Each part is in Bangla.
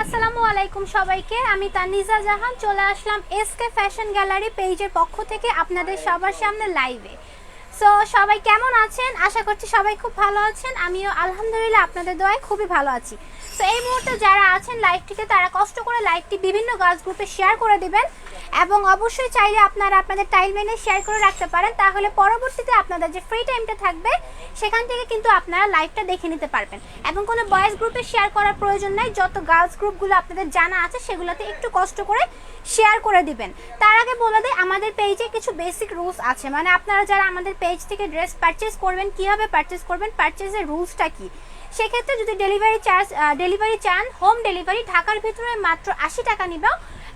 আসসালামু আলাইকুম সবাইকে। আমি তানিজা জাহান চলে আসলাম এসকে ফ্যাশন গ্যালারি পেজের পক্ষ থেকে আপনাদের সবার সামনে লাইভে। সো সবাই কেমন আছেন? আশা করছি সবাই খুব ভালো আছেন। আমিও আলহামদুলিল্লাহ আপনাদের দোয়ায় খুবই ভালো আছি। সো এই মুহূর্তে যারা আছেন লাইভটিতে তারা কষ্ট করে লাইভটি বিভিন্ন গার্লস গ্রুপে শেয়ার করে দিবেন এবং অবশ্যই চাইলে আপনারা আপনাদের টাইমলাইনে শেয়ার করে রাখতে পারেন, তাহলে পরবর্তীতে আপনাদের যে ফ্রি টাইমটা থাকবে সেখান থেকে কিন্তু আপনারা লাইভটা দেখে নিতে পারবেন এবং কোনো বয়েজ গ্রুপে শেয়ার করার প্রয়োজন নাই। যত গার্লস গ্রুপগুলো আপনাদের জানা আছে সেগুলোতে একটু কষ্ট করে শেয়ার করে দিবেন। তার আগে বলে দেয় আমাদের পেজে কিছু বেসিক রুলস আছে, মানে আপনারা যারা আমাদের পেজ থেকে ড্রেস পারচেজ করবেন কীভাবে পারচেজ করবেন, পারচেজের রুলসটা কী। সেক্ষেত্রে যদি ডেলিভারি চান, হোম ডেলিভারি ঢাকার ভিতরে মাত্র 80 টাকা নিবে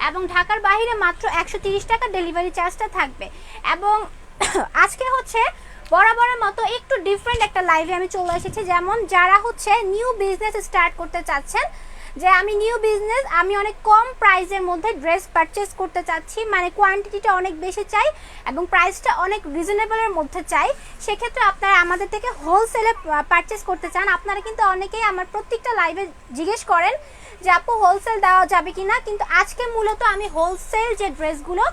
এবং ঢাকার বাইরে মাত্র 130 টাকা ডেলিভারি চার্জটা থাকবে। এবং আজকে হচ্ছে বরাবরের মতো একটু ডিফারেন্ট একটা লাইভে আমি চলে এসেছি। যেমন যারা হচ্ছে নিউ বিজনেস স্টার্ট করতে চাচ্ছেন, যে আমি নিউ বিজনেস, আমি অনেক কম প্রাইসের মধ্যে ড্রেস পারচেস করতে চাচ্ছি, মানে কোয়ান্টিটিটা অনেক বেশি চাই এবং প্রাইসটা অনেক রিজনেবলের মধ্যে চাই, সেক্ষেত্রে আপনারা আমাদের থেকে হোলসেলে পারচেস করতে চান। আপনারা কিন্তু অনেকেই আমার প্রত্যেকটা লাইভে জিজ্ঞেস করেন যে আপু হোলসেল দেওয়া যাবে কি না, কিন্তু আজকে মূলত আমি হোলসেল যে ড্রেসগুলো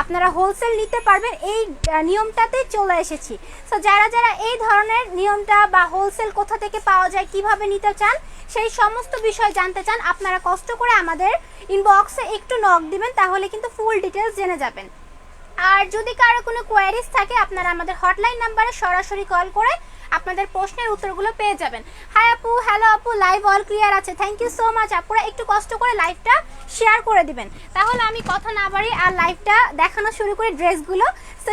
আপনারা হোলসেল নিতে পারবেন এই নিয়মটাতেই চলে এসেছি। সো যারা যারা এই ধরনের নিয়মটা বা হোলসেল কোথা থেকে পাওয়া যায়, কিভাবে নিতে চান, সেই সমস্ত বিষয় জানতে চান, আপনারা কষ্ট করে আমাদের ইনবক্সে একটু নক দিবেন, তাহলে কিন্তু ফুল ডিটেলস জেনে যাবেন। আর যদি কারো কোনো কোয়ারিজ থাকে আপনারা আমাদের হটলাইন নাম্বারে সরাসরি কল করে আপনাদের প্রশ্নের উত্তরগুলো পেয়ে যাবেন। হাই আপু, হ্যালো আপু, লাইভ অল ক্লিয়ার আছে, থ্যাংক ইউ সো মাচ। আপনারা একটু কষ্ট করে লাইভটা শেয়ার করে দিবেন, তাহলে আমি কথা না বাড়ি আর লাইভটা দেখানো শুরু করি ড্রেসগুলো। তো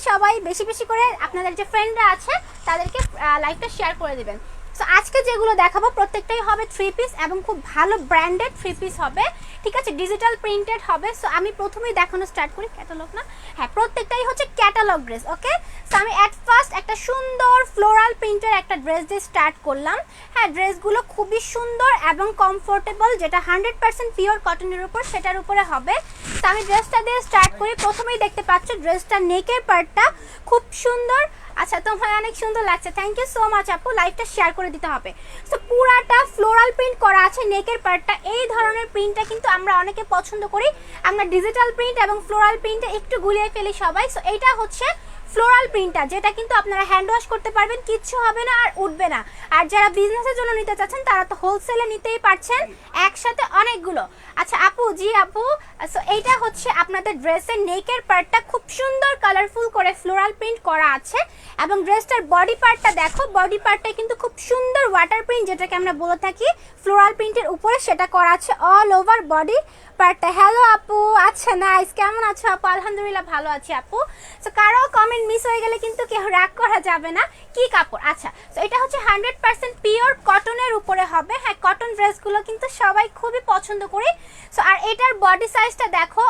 সবাই বেশি বেশি করে আপনাদের যে ফ্রেন্ডরা আছে তাদেরকে লাইভটা শেয়ার করে দিবেন। সো আজকে যেগুলো দেখাবো প্রত্যেকটাই হবে 3 পিস এবং খুব ভালো ব্র্যান্ডেড 3 পিস হবে, ঠিক আছে, ডিজিটাল প্রিন্টেড হবে। সো আমি প্রথমেই দেখানো স্টার্ট করি, ক্যাটালগ না, হ্যাঁ প্রত্যেকটাই হচ্ছে ক্যাটালগ ড্রেস। ওকে, সো আমি অ্যাট ফার্স্ট একটা সুন্দর ফ্লোরাল প্রিন্টের একটা ড্রেস দিয়ে স্টার্ট করলাম। হ্যাঁ, ড্রেসগুলো খুবই সুন্দর এবং কমফোর্টেবল, যেটা 100% পিওর কটনের উপর, সেটার উপরে হবে। তো আমি ড্রেসটা দিয়ে স্টার্ট করি। প্রথমেই দেখতে পাচ্ছ ড্রেসটা নেকের পার্টটা খুব সুন্দর। আচ্ছা, তোমার অনেক সুন্দর লাগছে, থ্যাংক ইউ সো মাচ আপু। লাইভটা শেয়ার করে দিতে হবে। সো পুরাটা ফ্লোরাল প্রিন্ট করা আছে নেকের পার্টটা। এই ধরনের প্রিন্টটা কিন্তু আমরা অনেকে পছন্দ করি, আমরা ডিজিটাল প্রিন্ট এবং ফ্লোরাল প্রিন্টে একটু গুলিয়ে ফেলি সবাই। সো এইটা হচ্ছে ফ্লোরাল প্রিন্টটা, যেটা কিন্তু আপনারা হ্যান্ড ওয়াশ করতে পারবেন, কিচ্ছু হবে না আর উঠবে না। আর যারা বিজনেসের জন্য নিতে চাচ্ছেন তারা তো হোলসেলে নিতেই পারছেন একসাথে অনেকগুলো। আচ্ছা আপু, জি আপু, সো এইটা হচ্ছে আপনাদের ড্রেসের নেকের পার্টটা খুব সুন্দর কালারফুল করে ফ্লোরাল প্রিন্ট করা আছে এবং ড্রেসটার বডি পার্টটা দেখো, বডি পার্টটা কিন্তু খুব সুন্দর ওয়াটার প্রিন্ট, যেটাকে আমরা বলে থাকি ফ্লোরাল প্রিন্টের উপরে, সেটা করা আছে অল ওভার বডি পার্টটা। হ্যালো আপু, আচ্ছা নাইস, কেমন আছো আপু? আলহামদুলিল্লাহ ভালো আছি আপু। সো কারো কমেন্ট মিস হয়ে গেলে কিন্তু কেউ রাগ করা যাবে না। কি কাপড়? আচ্ছা, সো এটা হচ্ছে 100% পিওর কটনের উপরে হবে। হ্যাঁ, কটন ড্রেসগুলো কিন্তু সবাই খুবই পছন্দ করি। সো আর এটার বডি সাইজটা দেখো,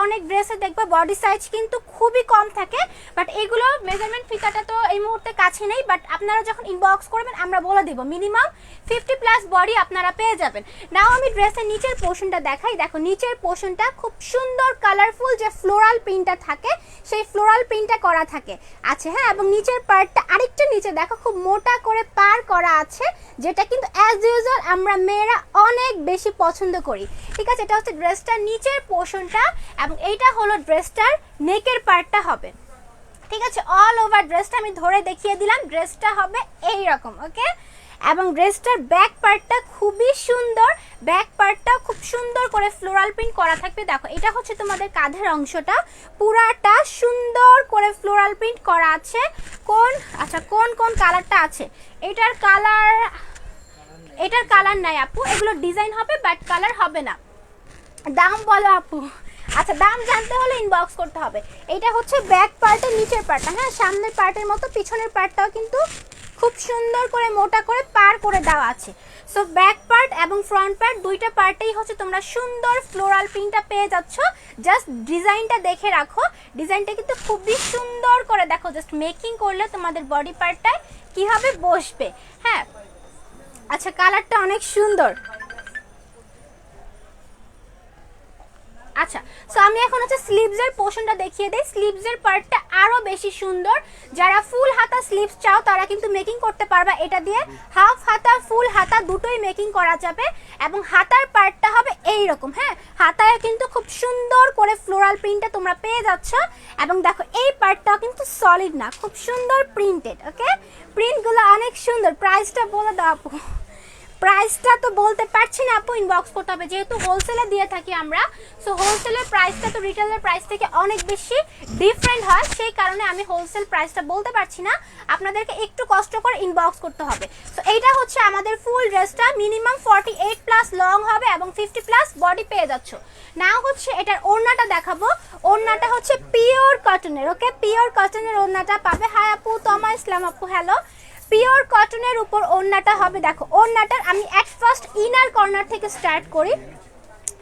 অনেক ড্রেসে দেখবে বডি সাইজ কিন্তু খুবই কম থাকে, বাট এগুলো মেজারমেন্ট ফিতাটা তো এই মুহূর্তে কাছে নেই, বাট আপনারা যখন ইনবক্স করবেন আমরা বলে দিব মিনিমাম 50+ বডি আপনারা পেয়ে যাবেন। নাও আমি ড্রেসের নিচের পোর্শনটা দেখাই। দেখো নিচের পোর্শনটা খুব সুন্দর কালারফুল, যে ফ্লোরাল প্রিন্টটা থাকে সেই ফ্লোরাল প্রিন্টটা করা থাকে। আচ্ছা হ্যাঁ, এবং নিচের পার্টটা আরেকটা নিচে দেখো খুব মোটা করে পার করা আছে, যেটা কিন্তু অ্যাজ ইউজুয়াল আমরা মেয়েরা অনেক বেশি পছন্দ করি, ঠিক আছে। এটা হচ্ছে ড্রেসটার নিচের পোর্শনটা এবং এইটা হলো ড্রেসটার নেকের পার্টটা হবে, ঠিক আছে। অল ওভার ড্রেসটা আমি ধরে দেখিয়ে দিলাম, ড্রেসটা হবে এই রকম। ওকে, এবং ড্রেসটার ব্যাক পার্টটা খুবই সুন্দর, ব্যাক পার্টটা খুব সুন্দর করে ফ্লোরাল প্রিন্ট করা থাকবে। দেখো এটা হচ্ছে তোমাদের কাঁধের অংশটা, পুরাটা সুন্দর করে ফ্লোরাল প্রিন্ট করা আছে। আচ্ছা কোন কালারটা আছে? এটার কালার নাই আপু, এগুলো ডিজাইন হবে বাট কালার হবে না। দাম বলো আপু। আচ্ছা, দাম জানতে হলে ইনবক্স করতে হবে। এটা হচ্ছে ব্যাক পার্টের নিচের পার্টটা। হ্যাঁ, সামনের পার্টের মতো পিছনের পার্টটাও কিন্তু খুব সুন্দর করে মোটা করে পার করে দেওয়া আছে। সো ব্যাক পার্ট এবং ফ্রন্ট পার্ট দুইটা পার্টেই হচ্ছে তোমরা সুন্দর ফ্লোরাল প্রিন্টটা পেয়ে যাচ্ছ। জাস্ট ডিজাইনটা দেখে রাখো, ডিজাইনটা কিন্তু খুবই সুন্দর করে দেখো, জাস্ট মেকিং করলে তোমাদের বডি পার্টটায় কীভাবে বসবে। হ্যাঁ, আচ্ছা কালারটা অনেক সুন্দর। আচ্ছা, সো আমি এখন হচ্ছে স্লিভসের পোর্শনটা দেখিয়ে দেই। স্লিভসের পার্টটা আরো বেশি সুন্দর। যারা ফুল হাতা স্লিভস চাও তারা কিন্তু মেকিং করতে পারবা এটা দিয়ে। হাফ হাতা ফুল হাতা দুটোই মেকিং করা যাবে এবং হাতার পার্টটা হবে এই রকম। হ্যাঁ, হাতায় কিন্তু খুব সুন্দর করে ফ্লোরাল প্রিন্টটা তোমরা পেয়ে যাচ্ছ এবং দেখো এই পার্টটাও কিন্তু সলিড না, খুব সুন্দর প্রিন্টেড। ওকে, প্রিন্টগুলো অনেক সুন্দর। প্রাইসটা বলে দাও আপু। প্রাইসটা তো বলতে পারছি না আপু, ইনবক্স করতে হবে, যেহেতু হোলসেলে দিয়ে থাকি আমরা। সো হোলসেলের প্রাইসটা তো রিটেলের প্রাইস থেকে অনেক বেশি ডিফারেন্ট হয়, সেই কারণে আমি হোলসেল প্রাইসটা বলতে পারছি না, আপনাদেরকে একটু কষ্ট করে ইনবক্স করতে হবে। সো এইটা হচ্ছে আমাদের ফুল ড্রেসটা, মিনিমাম 48 প্লাস লং হবে এবং 50 প্লাস বডি পেয়ে যাচ্ছ। নাও হচ্ছে এটার ওড়নাটা দেখাবো। ওড়নাটা হচ্ছে পিওর কটনের। ওকে, পিওর কটনের ওড়নাটা পাবে। হাই আপু, তমা ইসলাম আপু, হ্যালো। পিওর কটনের উপর ওড়নাটা হবে। দেখো ওড়নাটার আমি অ্যাট ফার্স্ট ইনার কর্নার থেকে স্টার্ট করি।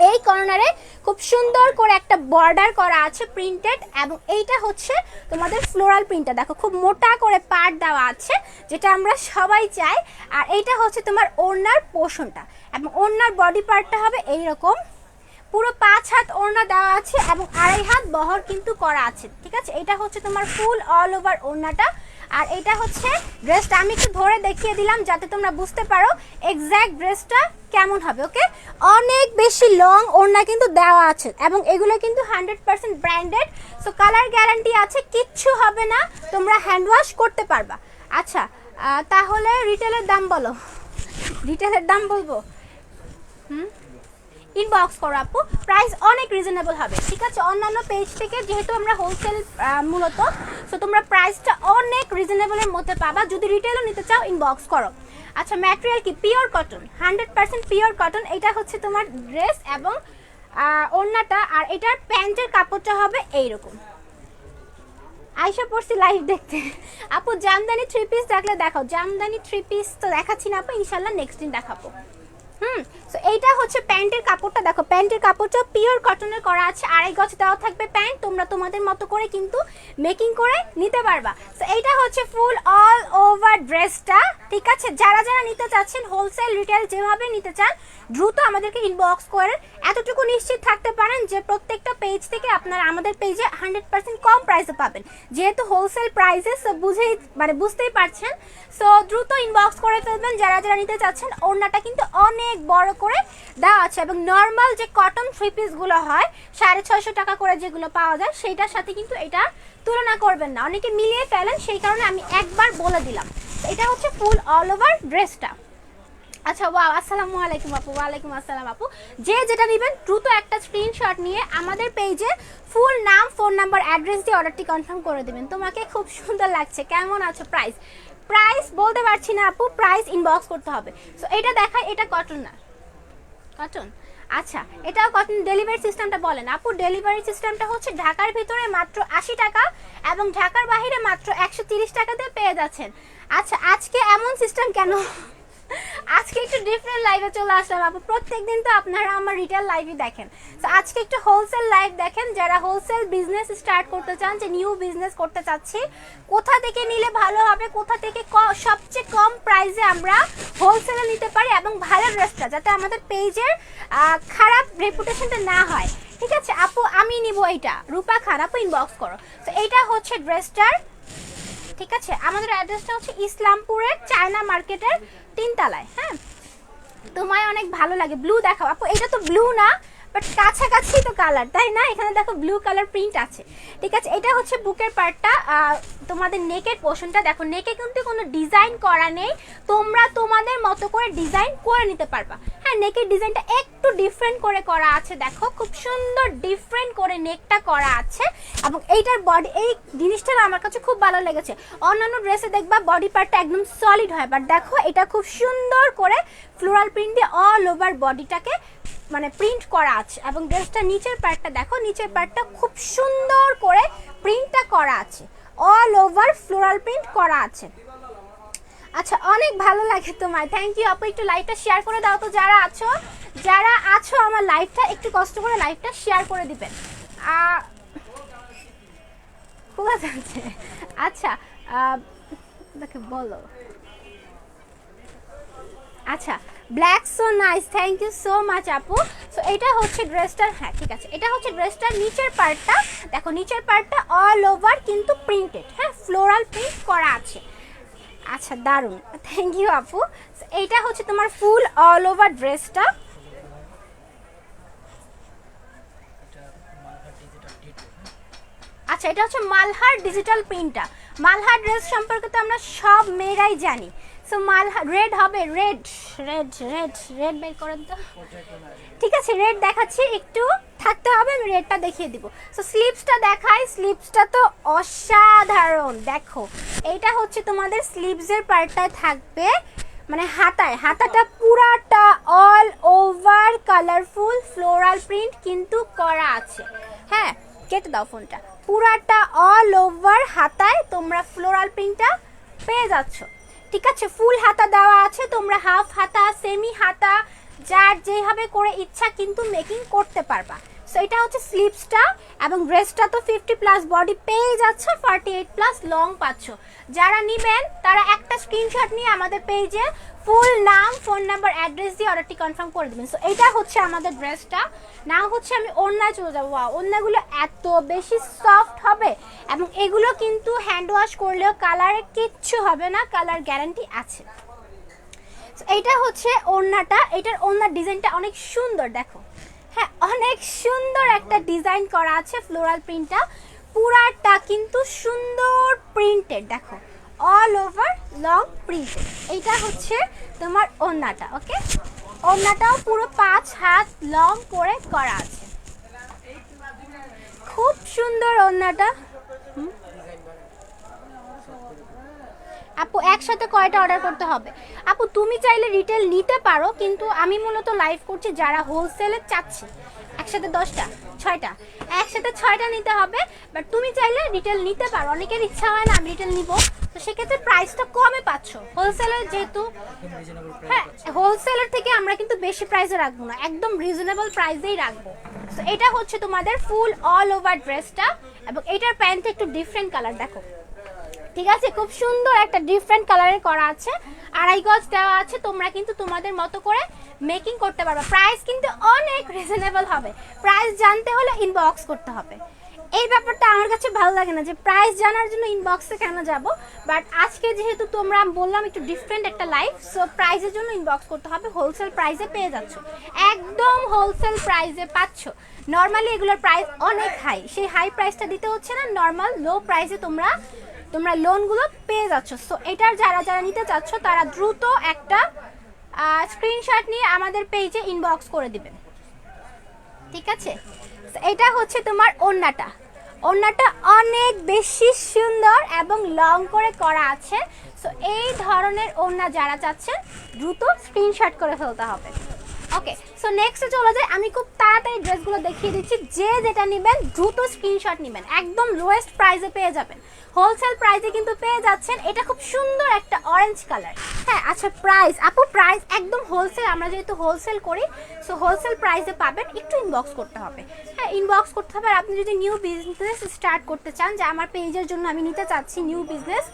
এই কর্নারে খুব সুন্দর করে একটা বর্ডার করা আছে প্রিন্টেড এবং এইটা হচ্ছে তোমাদের ফ্লোরাল প্রিন্টটা। দেখো খুব মোটা করে পার্ট দেওয়া আছে, যেটা আমরা সবাই চাই। আর এইটা হচ্ছে তোমার ওড়নার পোর্শনটা এবং ওড়নার বডি পার্টটা হবে এইরকম। পুরো 5 হাত ওড়না দেওয়া আছে এবং 2.5 হাত বহর কিন্তু করা আছে। ঠিক আছে, এটা হচ্ছে তোমার ফুল অল ওভার ওড়নাটা। আর এটা হচ্ছে ড্রেসটা, আমি একটু ধরে দেখিয়ে দিলাম যাতে তোমরা বুঝতে পারো এক্স্যাক্ট ড্রেসটা কেমন হবে। ওকে, অনেক বেশি লং ওড়না কিন্তু দেওয়া আছে এবং এগুলো কিন্তু 100% ব্র্যান্ডেড। সো কালার গ্যারান্টি আছে, কিচ্ছু হবে না, তোমরা হ্যান্ড ওয়াশ করতে পারবা। আচ্ছা, তাহলে রিটেলের দাম বলো। রিটেলের দাম বলবো? ইনবক্স করো আপু, প্রাইস অনেক রিজনেবল হবে। ঠিক আছে, অন্যান্য পেজ থেকে যেহেতু আমরা হোলসেল মূলত, সো তোমরা প্রাইসটা অনেক রিজনেবলের মধ্যে পাবা। যদি রিটেলও নিতে চাও ইনবক্স করো। আচ্ছা, ম্যাটেরিয়াল কি? Pure cotton, 100% pure cotton. এটা হচ্ছে তোমার ড্রেস এবং ওড়নাটা। আর এটার প্যান্টের কাপড়টা হবে এইরকম। আইসা পড়ছি লাইভ দেখতে। আপু জামদানি 3 পিস দেখলে দেখাও। জামদানি 3 পিস তো দেখাচ্ছি না আপু, ইনশাল্লাহ নেক্সট দিন দেখাবো। সো এইটা হচ্ছে প্যান্টের কাপড়টা। দেখো প্যান্টের কাপড়টা পিওর কটনের করা আছে, 2.5 গজ দেওয়া থাকবে প্যান্ট। তোমরা তোমাদের মতো করে কিন্তু মেকিং করে নিতে পারবা। সো এইটা হচ্ছে ফুল অল ওভার ড্রেসটা। ঠিক আছে, যারা যারা নিতে চাচ্ছেন হোলসেল রিটেল যেভাবে নিতে চান দ্রুত আমাদেরকে ইনবক্স করেন। এতটুকু নিশ্চিত থাকতে পারেন যে প্রত্যেকটা পেজ থেকে আপনারা আমাদের পেজে 100% কম প্রাইসে পাবেন, যেহেতু হোলসেল প্রাইসে। সো বুঝতেই পারছেন। সো দ্রুত ইনবক্স করে ফেলবেন যারা যারা নিতে চাচ্ছেন। ওড়নাটা কিন্তু অনেক বড় করে দেওয়া আছে এবং নর্মাল যে কটন 3 পিসগুলো হয় 650 টাকা করে যেগুলো পাওয়া যায় সেইটার সাথে কিন্তু এটা তুলনা করবেন না, অনেকে মিলিয়ে ফেলেন, সেই কারণে আমি একবার বলে দিলাম। এটা হচ্ছে ফুল অল ওভার ড্রেসটা। আচ্ছা, ওয়াও, আসসালামু আলাইকুম আপু। ওয়ালাইকুম আসসালাম আপু। যে যেটা নেবেন দ্রুত একটা স্ক্রিনশট নিয়ে আমাদের পেজে ফুল নাম, ফোন নাম্বার, অ্যাড্রেস দিয়ে অর্ডারটি কনফার্ম করে দেবেন। তোমাকে খুব সুন্দর লাগছে, কেমন আছো? প্রাইস বলতে পারছি না আপু, প্রাইস ইনবক্স করতে হবে। সো এটা দেখায়, এটা কটন না? কটন। আচ্ছা, এটাও কটন। ডেলিভারি সিস্টেমটা বলেন আপু। ডেলিভারি সিস্টেমটা হচ্ছে ঢাকার ভিতরে মাত্র 80 টাকা এবং ঢাকার বাইরে মাত্র 130 টাকাতে পেয়ে যাচ্ছেন। আচ্ছা, আজকে এমন সিস্টেম কেন? আজকে একটু ডিফারেন্ট লাইভে চলে আসলাম আপু। প্রত্যেকদিন তো আপনারা আমার রিটেল লাইভই দেখেন, তো আজকে একটু হোলসেল লাইভ দেখেন। যারা হোলসেল বিজনেস স্টার্ট করতে চান, যে নিউ বিজনেস করতে চাচ্ছি, কোথা থেকে নিলে ভালো হবে, কোথা থেকে সবচেয়ে কম প্রাইসে আমরা হোলসেলে নিতে পারি এবং ভালো ড্রেসটা যাতে আমাদের পেজের খারাপ রেপুটেশনটা না হয়। ঠিক আছে আপু, আমি নিব এইটা। রূপা খান আপু, ইনবক্স করো। তো এইটা হচ্ছে ড্রেসটার। ঠিক আছে, আমাদের অ্যাড্রেসটা হচ্ছে ইসলামপুরের চায়না মার্কেটের 3 তলায়। হ্যাঁ, তোমায় অনেক ভালো লাগে। ব্লু দেখাও আপু। এটা তো ব্লু না, বাট কাছাকাছি তো কালার, তাই না? এখানে দেখো ব্লু কালার প্রিন্ট আছে। ঠিক আছে, এটা হচ্ছে বুকের পার্টটা। তোমাদের নেকের পোর্শনটা দেখো, নেকে কিন্তু কোনো ডিজাইন করা নেই, তোমরা তোমাদের মতো করে ডিজাইন করে নিতে পারবা। হ্যাঁ, নেকের ডিজাইনটা একটু ডিফারেন্ট করে করা আছে। দেখো খুব সুন্দর ডিফারেন্ট করে নেকটা করা আছে এবং এইটার বডি, এই জিনিসটা আমার কাছে খুব ভালো লেগেছে। অন্যান্য ড্রেসে দেখবা বডি পার্টটা একদম সলিড হয়, বাট দেখো এটা খুব সুন্দর করে ফ্লোরাল প্রিন্ট দিয়ে অল ওভার বডিটাকে প্রিন্ট করা আছে এবং ড্রেসটা নিচের পার্টটা দেখো, নিচের পার্টটা খুব সুন্দর করে প্রিন্টটা করা আছে, অল ওভার ফ্লোরাল প্রিন্ট করা আছে। আচ্ছা, অনেক ভালো লাগে তোমায়, থ্যাংক ইউ আপু। একটু লাইভটা শেয়ার করে দাও তো, যারা আছো আমার লাইভটা একটু কষ্ট করে লাইভটা শেয়ার করে দিবেন। খোলা যাচ্ছে। আচ্ছা, দেখে বলো। আচ্ছা, black so nice, thank you so much আপু। সো এটা হচ্ছে ড্রেসটার, হ্যাঁ ঠিক আছে, এটা হচ্ছে ড্রেসটার নিচের পার্টটা। দেখো নিচের পার্টটা অল ওভার কিন্তু প্রিন্টেড, হ্যাঁ ফ্লোরাল প্রিন্ট করা আছে। আচ্ছা দারুণ, থ্যাংক ইউ আপু। এইটা হচ্ছে তোমার ফুল অল ওভার ড্রেসটা। আচ্ছা এটা হচ্ছে মালহার ডিজিটাল প্রিন্টটা। মালহার ড্রেস সম্পর্কে তো আমরা সব মেয়েরাই জানি। সো মালহার রেড হবে, রেড রেড রেড রেড বের করেন তো। ঠিক আছে রেড দেখাচ্ছি, একটু থাকতে হবে, আমি রেডটা দেখিয়ে দিব। সো স্লিভসটা দেখাই, স্লিভসটা তো অসাধারণ। দেখো এইটা হচ্ছে তোমাদের স্লিভসের পার্টটায় থাকবে, মানে হাতায়, হাতাটা পুরাটা all over colourful floral print কিন্তু করা আছে। হ্যাঁ কেটে দাও ফোনটা। পুরাটা অল ওভার হাতায় তোমরা ফ্লোরাল প্রিন্টটা পেয়ে যাচ্ছ। ঠিক আছে ফুল হাতা দেওয়া আছে, তোমরা হাফ হাতা, সেমি হাতা, যার যেভাবে করে ইচ্ছা কিন্তু মেকিং করতে পারবা। সো এটা হচ্ছে স্লিভসটা, এবং ড্রেসটা তো 50+ বডি পেয়ে যাচ্ছ, 48+ লং পাচ্ছ। যারা নেবেন তারা একটা স্ক্রিনশট নিয়ে আমাদের পেজে ফুল নাম, ফোন নাম্বার, অ্যাড্রেস দিয়ে অর্ডারটি কনফার্ম করে দেবেন। সো এটা হচ্ছে আমাদের ড্রেসটা। না হচ্ছে আমি ওড়নায় চলে যাবো। ওড়নাগুলো এত বেশি সফট হবে, এবং এগুলো কিন্তু হ্যান্ড ওয়াশ করলেও কালারে কিচ্ছু হবে না, কালার গ্যারান্টি আছে। এইটা হচ্ছে ওড়নাটা, এটার ওড়নার ডিজাইনটা অনেক সুন্দর। দেখো হ্যাঁ অনেক সুন্দর একটা ডিজাইন করা আছে, ফ্লোরাল প্রিন্টটা পুরাটা কিন্তু সুন্দর প্রিন্টেড। দেখো অল ওভার লং প্রিন্টেড। এইটা হচ্ছে তোমার ওড়নাটা। ওকে ওড়নাটাও পুরো 5 হাত লং করে করা আছে, খুব সুন্দর ওড়নাটা। আপু একসাথে কয়টা অর্ডার করতে হবে? আপু তুমি চাইলে রিটেল নিতে পারো, কিন্তু আমি মূলত লাইভ করছি যারা হোলসেলে চাচ্ছি। একসাথে 10টা 6টা, একসাথে 6টা নিতে হবে, বাট তুমি চাইলে রিটেল নিতে পারো। অনেকের ইচ্ছা হয় না আমি রিটেল নিব, তো সেক্ষেত্রে প্রাইসটা কমে পাচ্ছ হোলসেলের যেহেতু। হ্যাঁ হোলসেলের থেকে আমরা কিন্তু বেশি প্রাইসে রাখবো না, একদম রিজনেবল প্রাইসেই রাখবো। তো এটা হচ্ছে তোমাদের ফুল অল ওভার ড্রেসটা, এবং এটার প্যান্টটা একটু ডিফারেন্ট কালার। দেখো ঠিক আছে খুব সুন্দর একটা ডিফারেন্ট কালারের করা আছে, 2.5 গজ দেওয়া আছে। তোমরা কিন্তু তোমাদের মতো করে মেকিং করতে পারবে। প্রাইস কিন্তু অনেক রিজনেবল হবে। প্রাইস জানতে হলে ইনবক্স করতে হবে। এই ব্যাপারটা আমার কাছে ভালো লাগে না যে প্রাইস জানার জন্য ইনবক্সে কেন যাব, বাট আজকে যেহেতু তোমরা বললাম একটু ডিফারেন্ট একটা লাইফ, সো প্রাইসের জন্য ইনবক্স করতে হবে। হোলসেল প্রাইসে পেয়ে যাচ্ছ, একদম হোলসেল প্রাইসে পাচ্ছ। নর্মালি এগুলোর প্রাইস অনেক হাই, সেই হাই প্রাইসটা দিতে হচ্ছে না, নর্মাল লো প্রাইসে তোমরা লোনগুলো পেয়ে যাচ্ছ। সো এটার যারা যারা নিতে চাচ্ছ তারা দ্রুত একটা স্ক্রিনশট নিয়ে আমাদের পেজে ইনবক্স করে দিবেন। ঠিক আছে এটা হচ্ছে তোমার ওড়নাটা। ওড়নাটা অনেক বেশি সুন্দর এবং লং করে করা আছে। সো এই ধরনের ওড়না যারা চাচ্ছেন দ্রুত স্ক্রিনশট করে ফেলতে হবে। ওকে সো নেক্সটে চলে যাই। আমি খুব তাড়াতাড়ি ড্রেসগুলো দেখিয়ে দিচ্ছি, যে যেটা নেবেন দ্রুত স্ক্রিনশট নেবেন, একদম লোয়েস্ট প্রাইসে পেয়ে যাবেন। হোলসেল প্রাইসে কিন্তু পেয়ে যাচ্ছেন। এটা খুব সুন্দর একটা অরেঞ্জ কালার। হ্যাঁ আচ্ছা প্রাইস আপু, প্রাইস একদম হোলসেল, আমরা যেহেতু হোলসেল করি সো হোলসেল প্রাইসে পাবেন। একটু ইনবক্স করতে হবে, হ্যাঁ ইনবক্স করতে হবে। আর আপনি যদি নিউ বিজনেস স্টার্ট করতে চান, যে আমার পেজের জন্য আমি নিতে চাচ্ছি নিউ বিজনেস,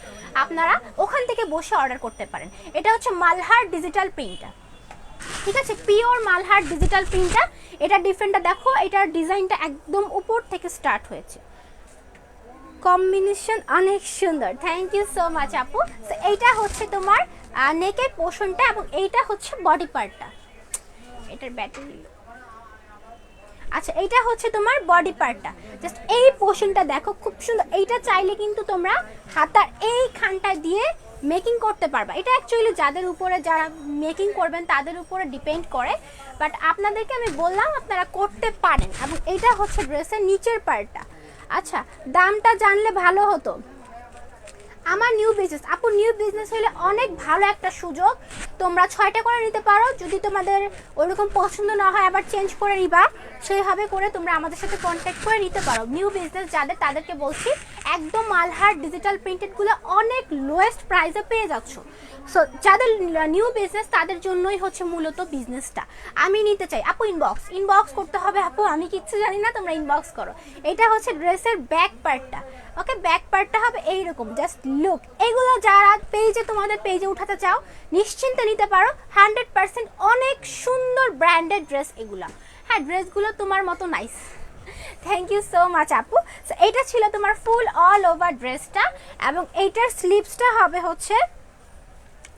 আপনারা ওখান থেকে বসে অর্ডার করতে পারেন। এটা হচ্ছে মালহার ডিজিটাল প্রিন্টটা। ঠিক আছে পিওর মালহার ডিজিটাল প্রিন্টটা। এটা ডিফারেন্টটা দেখো, এটার ডিজাইনটা একদম উপর থেকে স্টার্ট হয়েছে, কম্বিনেশন অনেক সুন্দর। থ্যাংক ইউ সো মাচ আপু। সো এইটা হচ্ছে তোমার নেকের পোর্শনটা, এবং এইটা হচ্ছে বডি পার্টটা। এটার ব্যাটারি আচ্ছা এইটা হচ্ছে তোমার বডি পার্টটা। জাস্ট এই পোর্শনটা দেখো খুব সুন্দর। এইটা চাইলে কিন্তু তোমরা হাতার এই খানটা দিয়ে মেকিং করতে পারবা। এটা অ্যাকচুয়ালি যাদের উপরে, যারা মেকিং করবেন তাদের উপরে ডিপেন্ড করে, বাট আপনাদেরকে আমি বললাম আপনারা করতে পারেন। এবং এইটা হচ্ছে ড্রেসের নিচের পার্টটা। আচ্ছা দামটা জানলে ভালো হতো। আমার নিউ বিজনেস আপু, নিউ বিজনেস হলে অনেক ভালো একটা সুযোগ। তোমরা 6টা করে নিতে পারো, যদি তোমাদের ওরকম পছন্দ না হয় আবার চেঞ্জ করে নিবা, সেইভাবে করে তোমরা আমাদের সাথে কন্ট্যাক্ট করে নিতে পারো। নিউ বিজনেস যাদের তাদেরকে বলছি একদম মালহার ডিজিটাল প্রিন্টেডগুলো অনেক লোয়েস্ট প্রাইসে পেয়ে যাচ্ছ। সো যাদের নিউ বিজনেস তাদের জন্যই হচ্ছে মূলত বিজনেসটা। আমি নিতে চাই আপু, ইনবক্স করতে হবে আপু, আমি কিচ্ছু জানি না, তোমরা ইনবক্স করো। এটা হচ্ছে ড্রেসের ব্যাক পার্টটা। ওকে ব্যাক পার্টটা হবে এইরকম, জাস্ট লুক। এগুলো যারা পেজে তোমাদের পেজে উঠাতে চাও নিশ্চিন্তে নিতে পারো 100% অনেক সুন্দর ব্র্যান্ডেড ড্রেস এগুলা। হ্যাঁ, ড্রেসগুলো তোমার মতো nice. Thank you so much আপু। সো এইটা ছিল তোমার ফুল অল ওভার ড্রেসটা, এবং এইটার স্লিভসটা হবে হচ্ছে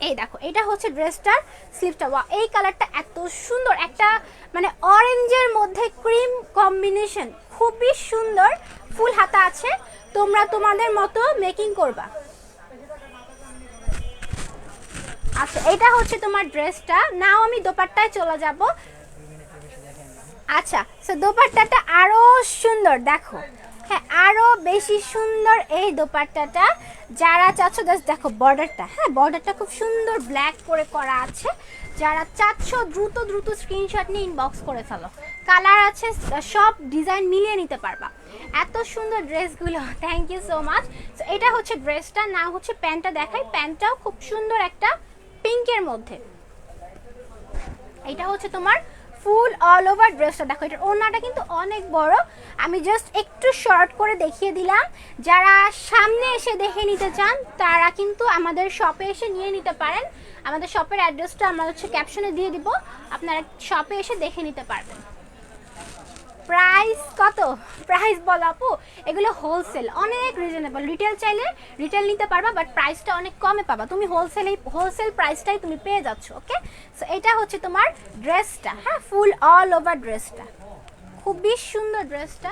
এই দেখো, এটা হচ্ছে ড্রেসটার স্লিভসটা। ওয়া, এই কালারটা এত সুন্দর, একটা মানে অরেঞ্জের মধ্যে ক্রিম কম্বিনেশন, খুবই সুন্দর। ফুল হাতা আছে, তোমরা তোমাদের মতো মেকিং করবা। আচ্ছা, এটা হচ্ছে তোমার ড্রেসটা। নাও আমি দোপাট্টায় চলে যাব। আচ্ছা, সো দোপাট্টাটা আরো সুন্দর দেখো, হ্যাঁ আরো বেশি সুন্দর এই দোপাট্টাটা। যারা চাচ্ছ দেখো বর্ডারটা, হ্যাঁ বর্ডারটা খুব সুন্দর ব্ল্যাক করে করা আছে। যারা চাচ্ছ দ্রুত দ্রুত স্ক্রিনশট নিয়ে ইনবক্স করে ফেলো। কালার আছে, সব ডিজাইন মিলিয়ে নিতে পারবা। এত সুন্দর ড্রেসগুলো, thank you so much. So এটা হচ্ছে ড্রেসটা। না হচ্ছে প্যান্টটা দেখাই, প্যান্টটাও খুব সুন্দর একটা পিঙ্কের মধ্যে। এটা হচ্ছে তোমার ফুল অল ওভার ড্রেসটা। দেখো এটার ওড়নাটা কিন্তু অনেক বড়, আমি জাস্ট একটু শর্ট করে দেখিয়ে দিলাম। যারা সামনে এসে দেখে নিতে চান তারা কিন্তু আমাদের শপে এসে নিয়ে নিতে পারেন। আমাদের শপের অ্যাড্রেসটা আমরা হচ্ছে ক্যাপশনে দিয়ে দিব, আপনারা শপে এসে দেখে নিতে পারবেন। প্রাইস কত? প্রাইস বলো আপু, এগুলো হোলসেল, অনেক রিজনেবল। রিটেল চাইলে রিটেল নিতে পারবা, বাট প্রাইসটা অনেক কমে পাবা। তুমি হোলসেল প্রাইসটাই তুমি পেয়ে যাচ্ছ। ওকে, সো এটা হচ্ছে তোমার ড্রেসটা, হ্যাঁ ফুল অল ওভার ড্রেসটা, খুবই সুন্দর ড্রেসটা।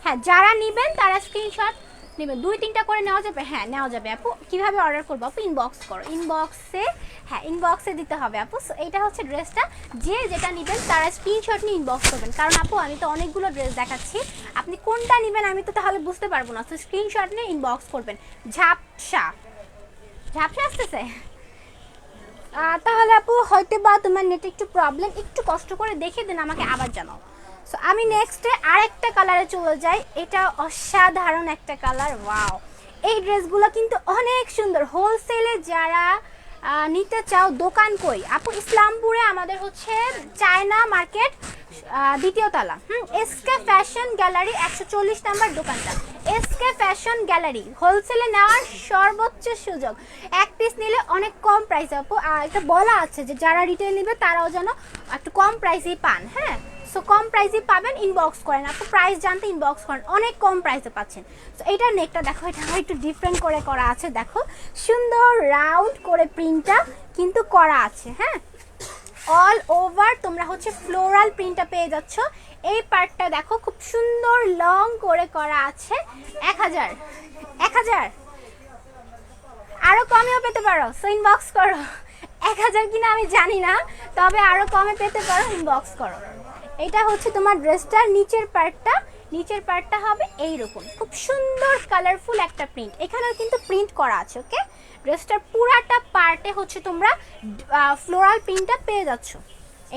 হ্যাঁ, যারা নেবেন তারা স্ক্রিনশট নেবেন, 2-3টা করে নেওয়া যাবে। হ্যাঁ নেওয়া যাবে আপু। কিভাবে অর্ডার করবো আপু? ইনবক্স করো, ইনবক্সে, হ্যাঁ ইনবক্সে দিতে হবে আপু। সো এইটা হচ্ছে ড্রেসটা। যে যেটা নেবেন তারা স্ক্রিনশট নিয়ে ইনবক্স করবেন, কারণ আপু আমি তো অনেকগুলো ড্রেস দেখাচ্ছি, আপনি কোনটা নেবেন আমি তো তাহলে বুঝতে পারবো না। তো স্ক্রিনশট নিয়ে ইনবক্স করবেন। ঝাপসা ঝাপসা আসতেছে, তাহলে আপু হয়তো বা তোমার নেটে একটু প্রবলেম, একটু কষ্ট করে দেখে দেন, আমাকে আবার জানাও। সো আমি নেক্সটে আরেকটা কালারে চলে যাই। এটা অসাধারণ একটা কালার, ওয়াও। এই ড্রেসগুলো কিন্তু অনেক সুন্দর। হোলসেলে যারা নিতে চাও, দোকান কই আপু? ইসলামপুরে আমাদের হচ্ছে চায়না মার্কেট, দ্বিতীয় তলা, এসকে ফ্যাশন গ্যালারি 140 নাম্বার দোকানটা। এসকে ফ্যাশন গ্যালারি হোলসেলে নেওয়ার সর্বোচ্চ সুযোগ। এক পিস নিলে অনেক কম প্রাইসে আপু। এটা বলা আছে যে যারা রিটেল নেবে তারাও যেন একটু কম প্রাইসেই পান। হ্যাঁ, সো কম প্রাইসে পাবেন, ইনবক্স করেন আপু। প্রাইস জানতে ইনবক্স করেন, অনেক কম প্রাইসে পাচ্ছেন। সো এইটার নেকটা দেখো, এটা একটু ডিফারেন্ট করে করা আছে। দেখো সুন্দর রাউন্ড করে প্রিন্টটা কিন্তু করা আছে। হ্যাঁ, অল ওভার তোমরা হচ্ছে ফ্লোরাল প্রিন্টটা পেয়ে যাচ্ছ। এই পার্টটা দেখো খুব সুন্দর লং করে করা আছে। 1000 আরো কমেও পেতে পারো, সো ইনবক্স করো। 1000 কিনা আমি জানি না, তবে আরো কমে পেতে পারো, ইনবক্স করো। এটা হচ্ছে তোমার ড্রেসটার নিচের পার্টটা হবে এইরকম, খুব সুন্দর কালারফুল একটা প্রিন্ট। এখানেও কিন্তু প্রিন্ট করা আছে। ওকে, ড্রেসটার পুরাটা পার্টে হচ্ছে তোমরা ফ্লোরাল প্রিন্টটা পেয়ে যাচ্ছ।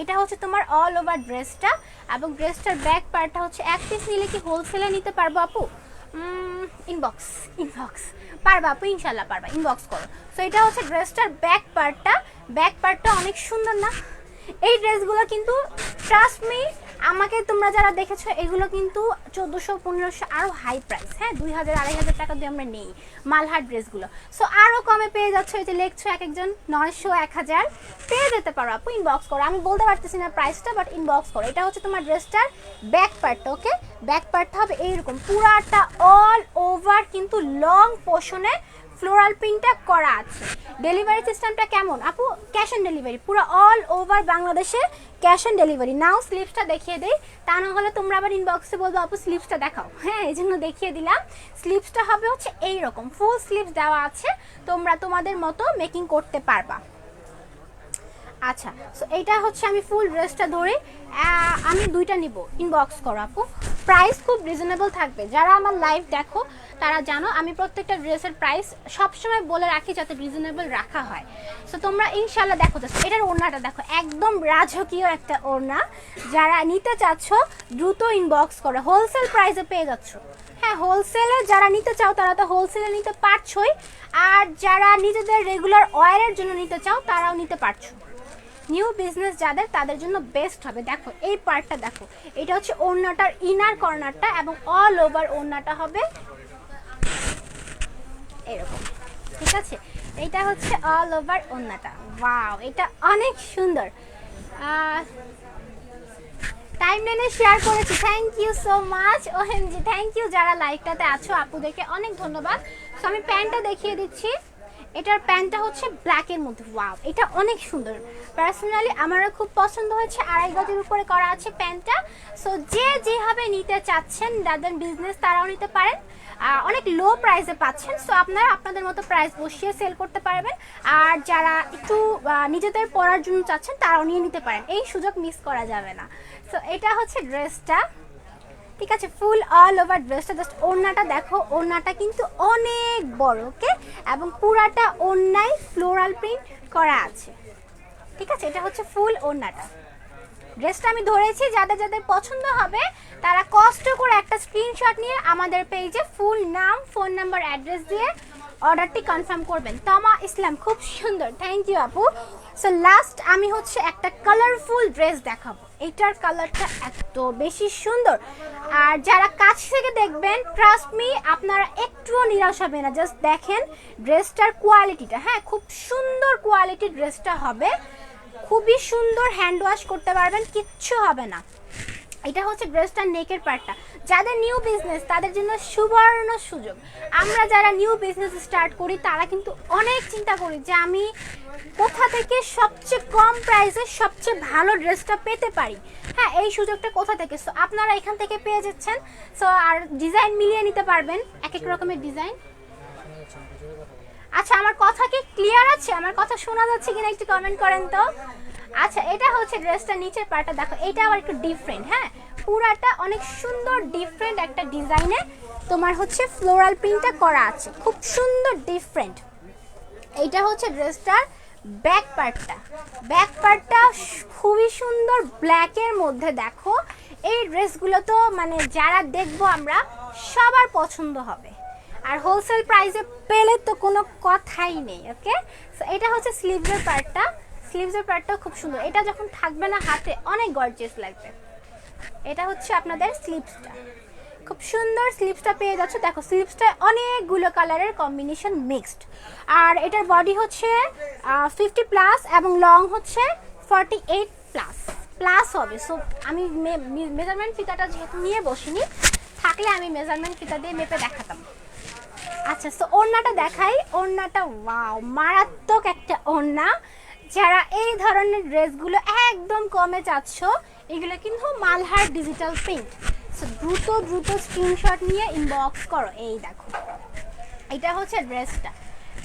এটা হচ্ছে তোমার অল ওভার ড্রেসটা, এবং ড্রেসটার ব্যাক পার্টটা হচ্ছে এক পিস নিলে কি হোলসেলে নিতে পারবো আপু? ইনবক্স পারবা আপু, ইনশাল্লাহ পারবা, ইনবক্স করো। সো এটা হচ্ছে ড্রেসটার ব্যাক পার্টটা অনেক সুন্দর না? এই ড্রেসগুলো কিন্তু ট্রাস্ট মি, আমাকে তোমরা যারা দেখেছো এগুলো কিন্তু 1400-1500 আরও হাই প্রাইস। হ্যাঁ, 2000-2500 টাকা দিয়ে আমরা নেই মালহার ড্রেসগুলো। সো আরও কমে পেয়ে যাচ্ছ। এই যে লেখছো এক একজন 900-1000 পেয়ে যেতে পারো আপু, ইনবক্স করো। আমি বলতে পারতেছি না প্রাইসটা, বাট ইনবক্স করো। এটা হচ্ছে তোমার ড্রেসটার ব্যাক পার্টটা। ওকে, ব্যাক পার্টটা হবে এইরকম, পুরাটা অল ওভার কিন্তু লং পোর্শনে ফ্লোরাল প্রিন্টটা করা আছে। ডেলিভারি সিস্টেমটা কেমন আপু? ক্যাশ অন ডেলিভারি, পুরো অল ওভার বাংলাদেশে ক্যাশ অন ডেলিভারি। নাও স্লিপসটা দেখিয়ে দেই, তা না হলে তোমরা আবার ইনবক্সে বলবো আপু স্লিপসটা দেখাও। হ্যাঁ, এই জন্য দেখিয়ে দিলাম। স্লিপসটা হবে হচ্ছে এইরকম, ফুল স্লিপস দেওয়া আছে, তোমরা তোমাদের মতো মেকিং করতে পারবা। আচ্ছা, সো এইটা হচ্ছে আমি ফুল ড্রেসটা ধরে আমি 2টা নিব, ইনবক্স করো আপু। প্রাইস খুব রিজনেবল থাকবে। যারা আমার লাইভ দেখো তারা জানো আমি প্রত্যেকটা ড্রেসের প্রাইস সবসময় বলে রাখি যাতে রিজনেবল রাখা হয়। সো তোমরা ইনশাল্লাহ দেখো। এটার ওড়নাটা দেখো, একদম রাজকীয় একটা ওড়না। যারা নিতে চাচ্ছ দ্রুত ইনবক্স করো, হোলসেল প্রাইসে পেয়ে যাচ্ছ। হ্যাঁ, হোলসেলে যারা নিতে চাও তারা তো হোলসেলে নিতে পারছোই, আর যারা নিজেদের রেগুলার ওয়্যারের জন্য নিতে চাও তারাও নিতে পারছো। নিউ বিজনেস যাদের, তাদের জন্য বেস্ট হবে। দেখো এই পার্টটা দেখো, এটা হচ্ছে ওড়নাটার ইনার কর্নারটা, এবং অল ওভার ওড়নাটা হবে এরকম। ঠিক আছে, এটা হচ্ছে অল ওভার ওন্নাটা। ওয়াও, এটা অনেক সুন্দর। টাইমলাইনে শেয়ার করেছি, thank you so much. OMG, thank you যারা লাইভটাতে আছো, আপুদেরকে অনেক ধন্যবাদ। সো আমি প্যান্টটা দেখিয়ে দিচ্ছি। এটার প্যান্টটা হচ্ছে ব্ল্যাকের মধ্যে। ওয়াও, এটা অনেক সুন্দর। পার্সোনালি আমারও খুব পছন্দ হয়েছে। 2.5 গজের উপরে করা আছে প্যান্টটা। সো যে যেভাবে নিতে চাচ্ছেন, যাদের বিজনেস তারাও নিতে পারেন, অনেক লো প্রাইসে পাচ্ছেন। সো আপনারা আপনাদের মতো প্রাইস বসিয়ে সেল করতে পারবেন। আর যারা একটু নিজেদের পরার জন্য চাচ্ছেন তারাও নিয়ে নিতে পারেন, এই সুযোগ মিস করা যাবে না। সো এটা হচ্ছে ড্রেসটা, ঠিক আছে, ফুল অল ওভার ড্রেসটা। জাস্ট ওড়নাটা দেখো, ওড়নাটা কিন্তু অনেক বড়, ওকে, এবং পুরাটা ওড়নায় ফ্লোরাল প্রিন্ট করা আছে, ঠিক আছে। এটা হচ্ছে ফুল ওড়নাটা। ড্রেসটা আমি ধরেছি, যাদের যাদের পছন্দ হবে তারা কষ্ট করে একটা স্ক্রিনশট নিয়ে আমাদের পেজে ফুল নাম, ফোন নাম্বার, অ্যাড্রেস দিয়ে অর্ডারটি কনফার্ম করবেন। তমা ইসলাম, খুব সুন্দর, থ্যাংক ইউ আপু। সো লাস্ট আমি হচ্ছে একটা কালারফুল ড্রেস দেখাবো। এটার কালারটা এত বেশি সুন্দর, আর যারা কাছ থেকে দেখবেন, ট্রাস্ট মি, আপনারা একটুও নিরাশ হবে না। জাস্ট দেখেন ড্রেসটার কোয়ালিটিটা, হ্যাঁ, খুব সুন্দর কোয়ালিটির ড্রেসটা হবে, খুবই সুন্দর, হ্যান্ড ওয়াশ করতে পারবেন, কিচ্ছু হবে না। এটা হচ্ছে ড্রেসটার নেকের পার্টটা। যাদের নিউ বিজনেস তাদের জন্য সুবর্ণ সুযোগ। আমরা যারা নিউ বিজনেস স্টার্ট করি তারা কিন্তু অনেক চিন্তা করি যে আমি কোথা থেকে সবচেয়ে কম প্রাইসে সবচেয়ে ভালো ড্রেসটা পেতে পারি, হ্যাঁ, এই সুযোগটা কোথা থেকে। সো আপনারা এখান থেকে পেয়ে যাচ্ছেন। সো আর ডিজাইন মিলিয়ে নিতে পারবেন, এক এক রকমের ডিজাইন। আচ্ছা, আমার কথা কি ক্লিয়ার আছে? আমার কথা শোনা যাচ্ছে কিনা একটু কমেন্ট করেন তো। আচ্ছা, এটা হচ্ছে ড্রেসটা নিচের পার্টটা দেখো, এটা আবার একটু ডিফারেন্ট, হ্যাঁ, পুরাটা অনেক সুন্দর ডিফারেন্ট একটা ডিজাইনে তোমার হচ্ছে ফ্লোরাল প্রিন্টটা করা আছে, খুব সুন্দর ডিফারেন্ট। এইটা হচ্ছে ড্রেসটার ব্যাক পার্টটা। ব্যাক পার্টটা খুবই সুন্দর ব্ল্যাকের মধ্যে। দেখো এই ড্রেসগুলো তো মানে যারা দেখবো আমরা সবার পছন্দ হবে, আর হোলসেল প্রাইসে পেলে তো কোনো কথাই নেই, ওকে। সো এটা হচ্ছে স্লিভসের পার্টটা। স্লিভসের পার্টটাও খুব সুন্দর, এটা যখন থাকবে না হাতে অনেক গর্জিয়াস লাগবে। এটা হচ্ছে আপনাদের স্লিভসটা, খুব সুন্দর স্লিভসটা পেয়ে যাচ্ছে। দেখো স্লিভসটা অনেকগুলো কালারের কম্বিনেশন মিক্সড, আর এটার বডি হচ্ছে 50+ এবং লং হচ্ছে 48+ হবে। সো আমি মেজারমেন্ট ফিতাটা যেহেতু নিয়ে বসিনি, থাকলে আমি মেজারমেন্ট ফিতা দিয়ে মেপে দেখাতাম। আচ্ছা, সো ওড়নাটা দেখাই। ওড়নাটা ওয়াও, মারাত্মক একটা ওড়না। যারা এই ধরনের ড্রেসগুলো একদম কমে চাচ্ছ, এগুলো কিন্তু মালহার ডিজিটাল প্রিন্ট। সো দ্রুত দ্রুত স্ক্রিনশট নিয়ে ইনবক্স করো। এই দেখো, এটা হচ্ছে ড্রেসটা,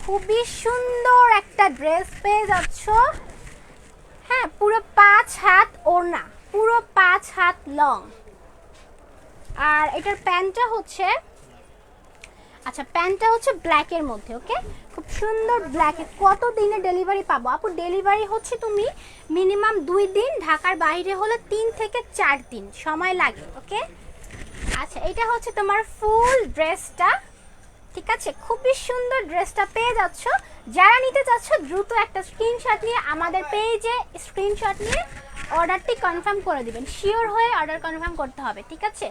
খুবই সুন্দর একটা ড্রেস পেয়ে যাচ্ছ, হ্যাঁ, পুরো 5 হাত ওড়না, পুরো 5 হাত লং। আর এটার প্যান্টটা হচ্ছে, আচ্ছা, প্যান্টটা হচ্ছে ব্ল্যাকের মধ্যে, ওকে, খুব সুন্দর ব্ল্যাকে। কত দিনে ডেলিভারি পাবো আপু? ডেলিভারি হচ্ছে তুমি মিনিমাম 2 দিন, ঢাকার বাইরে হলে 3 থেকে 4 দিন সময় লাগে, ওকে। আচ্ছা, এটা হচ্ছে তোমার ফুল ড্রেসটা, ঠিক আছে, খুবই সুন্দর ড্রেসটা পেয়ে যাচ্ছ। যারা নিতে চাচ্ছ দ্রুত একটা স্ক্রিনশট নিয়ে আমাদের পেজে স্ক্রিনশট নিয়ে অর্ডারটি কনফার্ম করে দিবেন। শিওর হয়ে অর্ডার কনফার্ম করতে হবে, ঠিক আছে।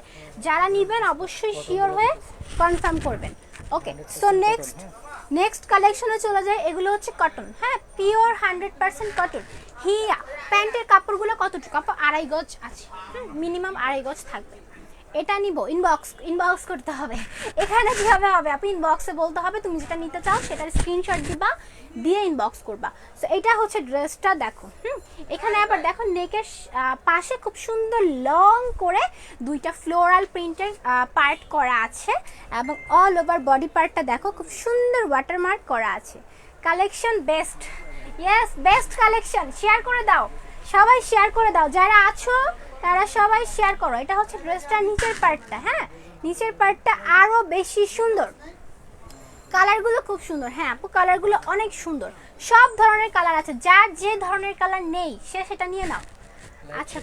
যারা নেবেন অবশ্যই শিওর হয়ে কনফার্ম করবেন, ওকে। সো নেক্সট কালেকশনে চলে যায়। এগুলো হচ্ছে কটন, হ্যাঁ, পিওর 100% কটন। হিয়া প্যান্টের কাপড়গুলো কতটুকু আপু? 2.5 গজ আছে, মিনিমাম 2.5 গজ থাকবে। এটা নিব, ইনবক্স করতে হবে। এখানে কীভাবে হবে আপনি? ইনবক্সে বলতে হবে তুমি যেটা নিতে চাও, সেটার স্ক্রিনশট দিবা, দিয়ে ইনবক্স করবা। সো এটা হচ্ছে ড্রেসটা, দেখো, এখানে আবার দেখো নেকের পাশে খুব সুন্দর লং করে 2টা ফ্লোরাল প্রিন্টের পার্ট করা আছে, এবং অল ওভার বডি পার্টটা দেখো খুব সুন্দর ওয়াটারমার্ক করা আছে। Collection best, yes, best collection. Share করে দাও, সবাই শেয়ার করে দাও, যারা আছো তারা সবাই শেয়ার করো। এটা হচ্ছে ড্রেসটার নিচের পার্টটা, হ্যাঁ, নিচের পার্টটা আরো বেশি সুন্দর। কালারগুলো খুব সুন্দর, হ্যাঁ আপু, কালারগুলো অনেক সুন্দর, সব ধরনের কালার আছে, যার যে ধরনের কালার নেই সে সেটা নিয়ে নাও। আচ্ছা,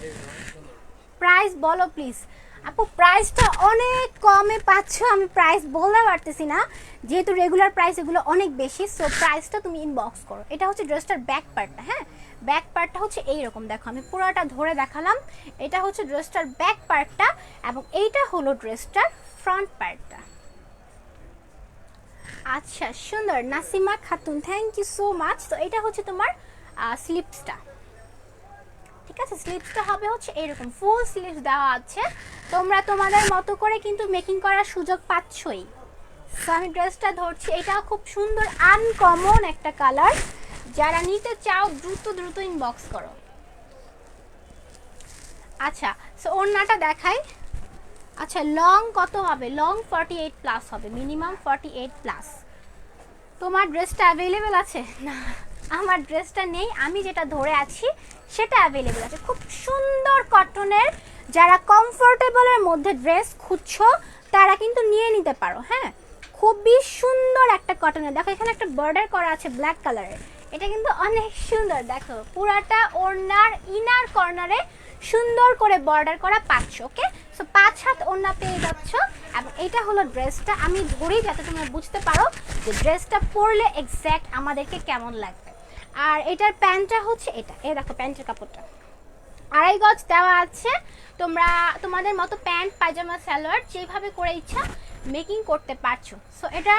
প্রাইস বলো প্লিজ আপু। প্রাইসটা অনেক কমে পাচ্ছ, আমি প্রাইস বলতে পারতেছি না যেহেতু রেগুলার প্রাইস এগুলো অনেক বেশি। সো প্রাইসটা তুমি ইনবক্স করো। এটা হচ্ছে ড্রেসটার ব্যাক পার্টটা, হ্যাঁ, ব্যাক পার্টটা হচ্ছে এইরকম, দেখো আমি পুরোটা ধরে দেখালাম। এটা হচ্ছে ড্রেসটার ব্যাক পার্টটা, এবং এইটা হলো ড্রেসটার ফ্রন্ট পার্টটা। আচ্ছা সুন্দর Nasima Khatun, thank you so much. তো এটা হচ্ছে তোমার স্লিপসটা, ঠিক আছে। স্লিপসটা হবে হচ্ছে এরকম ফুল স্লিভস দেওয়া আছে, তোমরা তোমাদের মতো করে কিন্তু মেকিং করার সুযোগ পাচ্ছই। সো আমি ড্রেসটা ধরছি, এটা খুব সুন্দর আনকমন একটা কালার, যারা নিতে চাও দ্রুত দ্রুত ইনবক্স করো। আচ্ছা সো ওড়নাটা দেখাই। আচ্ছা লং কত হবে? লং 48 প্লাস হবে, মিনিমাম 48 প্লাস। তোমার ড্রেসটা অ্যাভেলেবেল আছে? না আমার ড্রেসটা নেই, আমি যেটা ধরে আছি সেটা অ্যাভেলেবেল আছে। খুব সুন্দর কটনের, যারা কমফোর্টেবলের মধ্যে ড্রেস খুঁজছো তারা কিন্তু নিয়ে নিতে পারো। হ্যাঁ খুবই সুন্দর একটা কটনের, দেখো এখানে একটা বর্ডার করা আছে ব্ল্যাক কালারের, এটা কিন্তু অনেক সুন্দর। দেখো পুরাটা ওড়নার ইনার কর্নারে সুন্দর করে বর্ডার করা পাচ্ছ। ওকে সো 5 হাত ওড়না পেয়ে যাচ্ছ। এবং এটা হলো ড্রেসটা, আমি ধরি যাতে তোমরা বুঝতে পারো যে ড্রেসটা পরলে এক্স্যাক্ট আমাদেরকে কেমন লাগবে। আর এটার প্যান্টটা হচ্ছে এটা, এই দেখো প্যান্টের কাপড়টা 2.5 গজ দেওয়া আছে। তোমরা তোমাদের মতো প্যান্ট পায়জামা সালোয়ার যেভাবে করে ইচ্ছা মেকিং করতে পারছো। সো এটা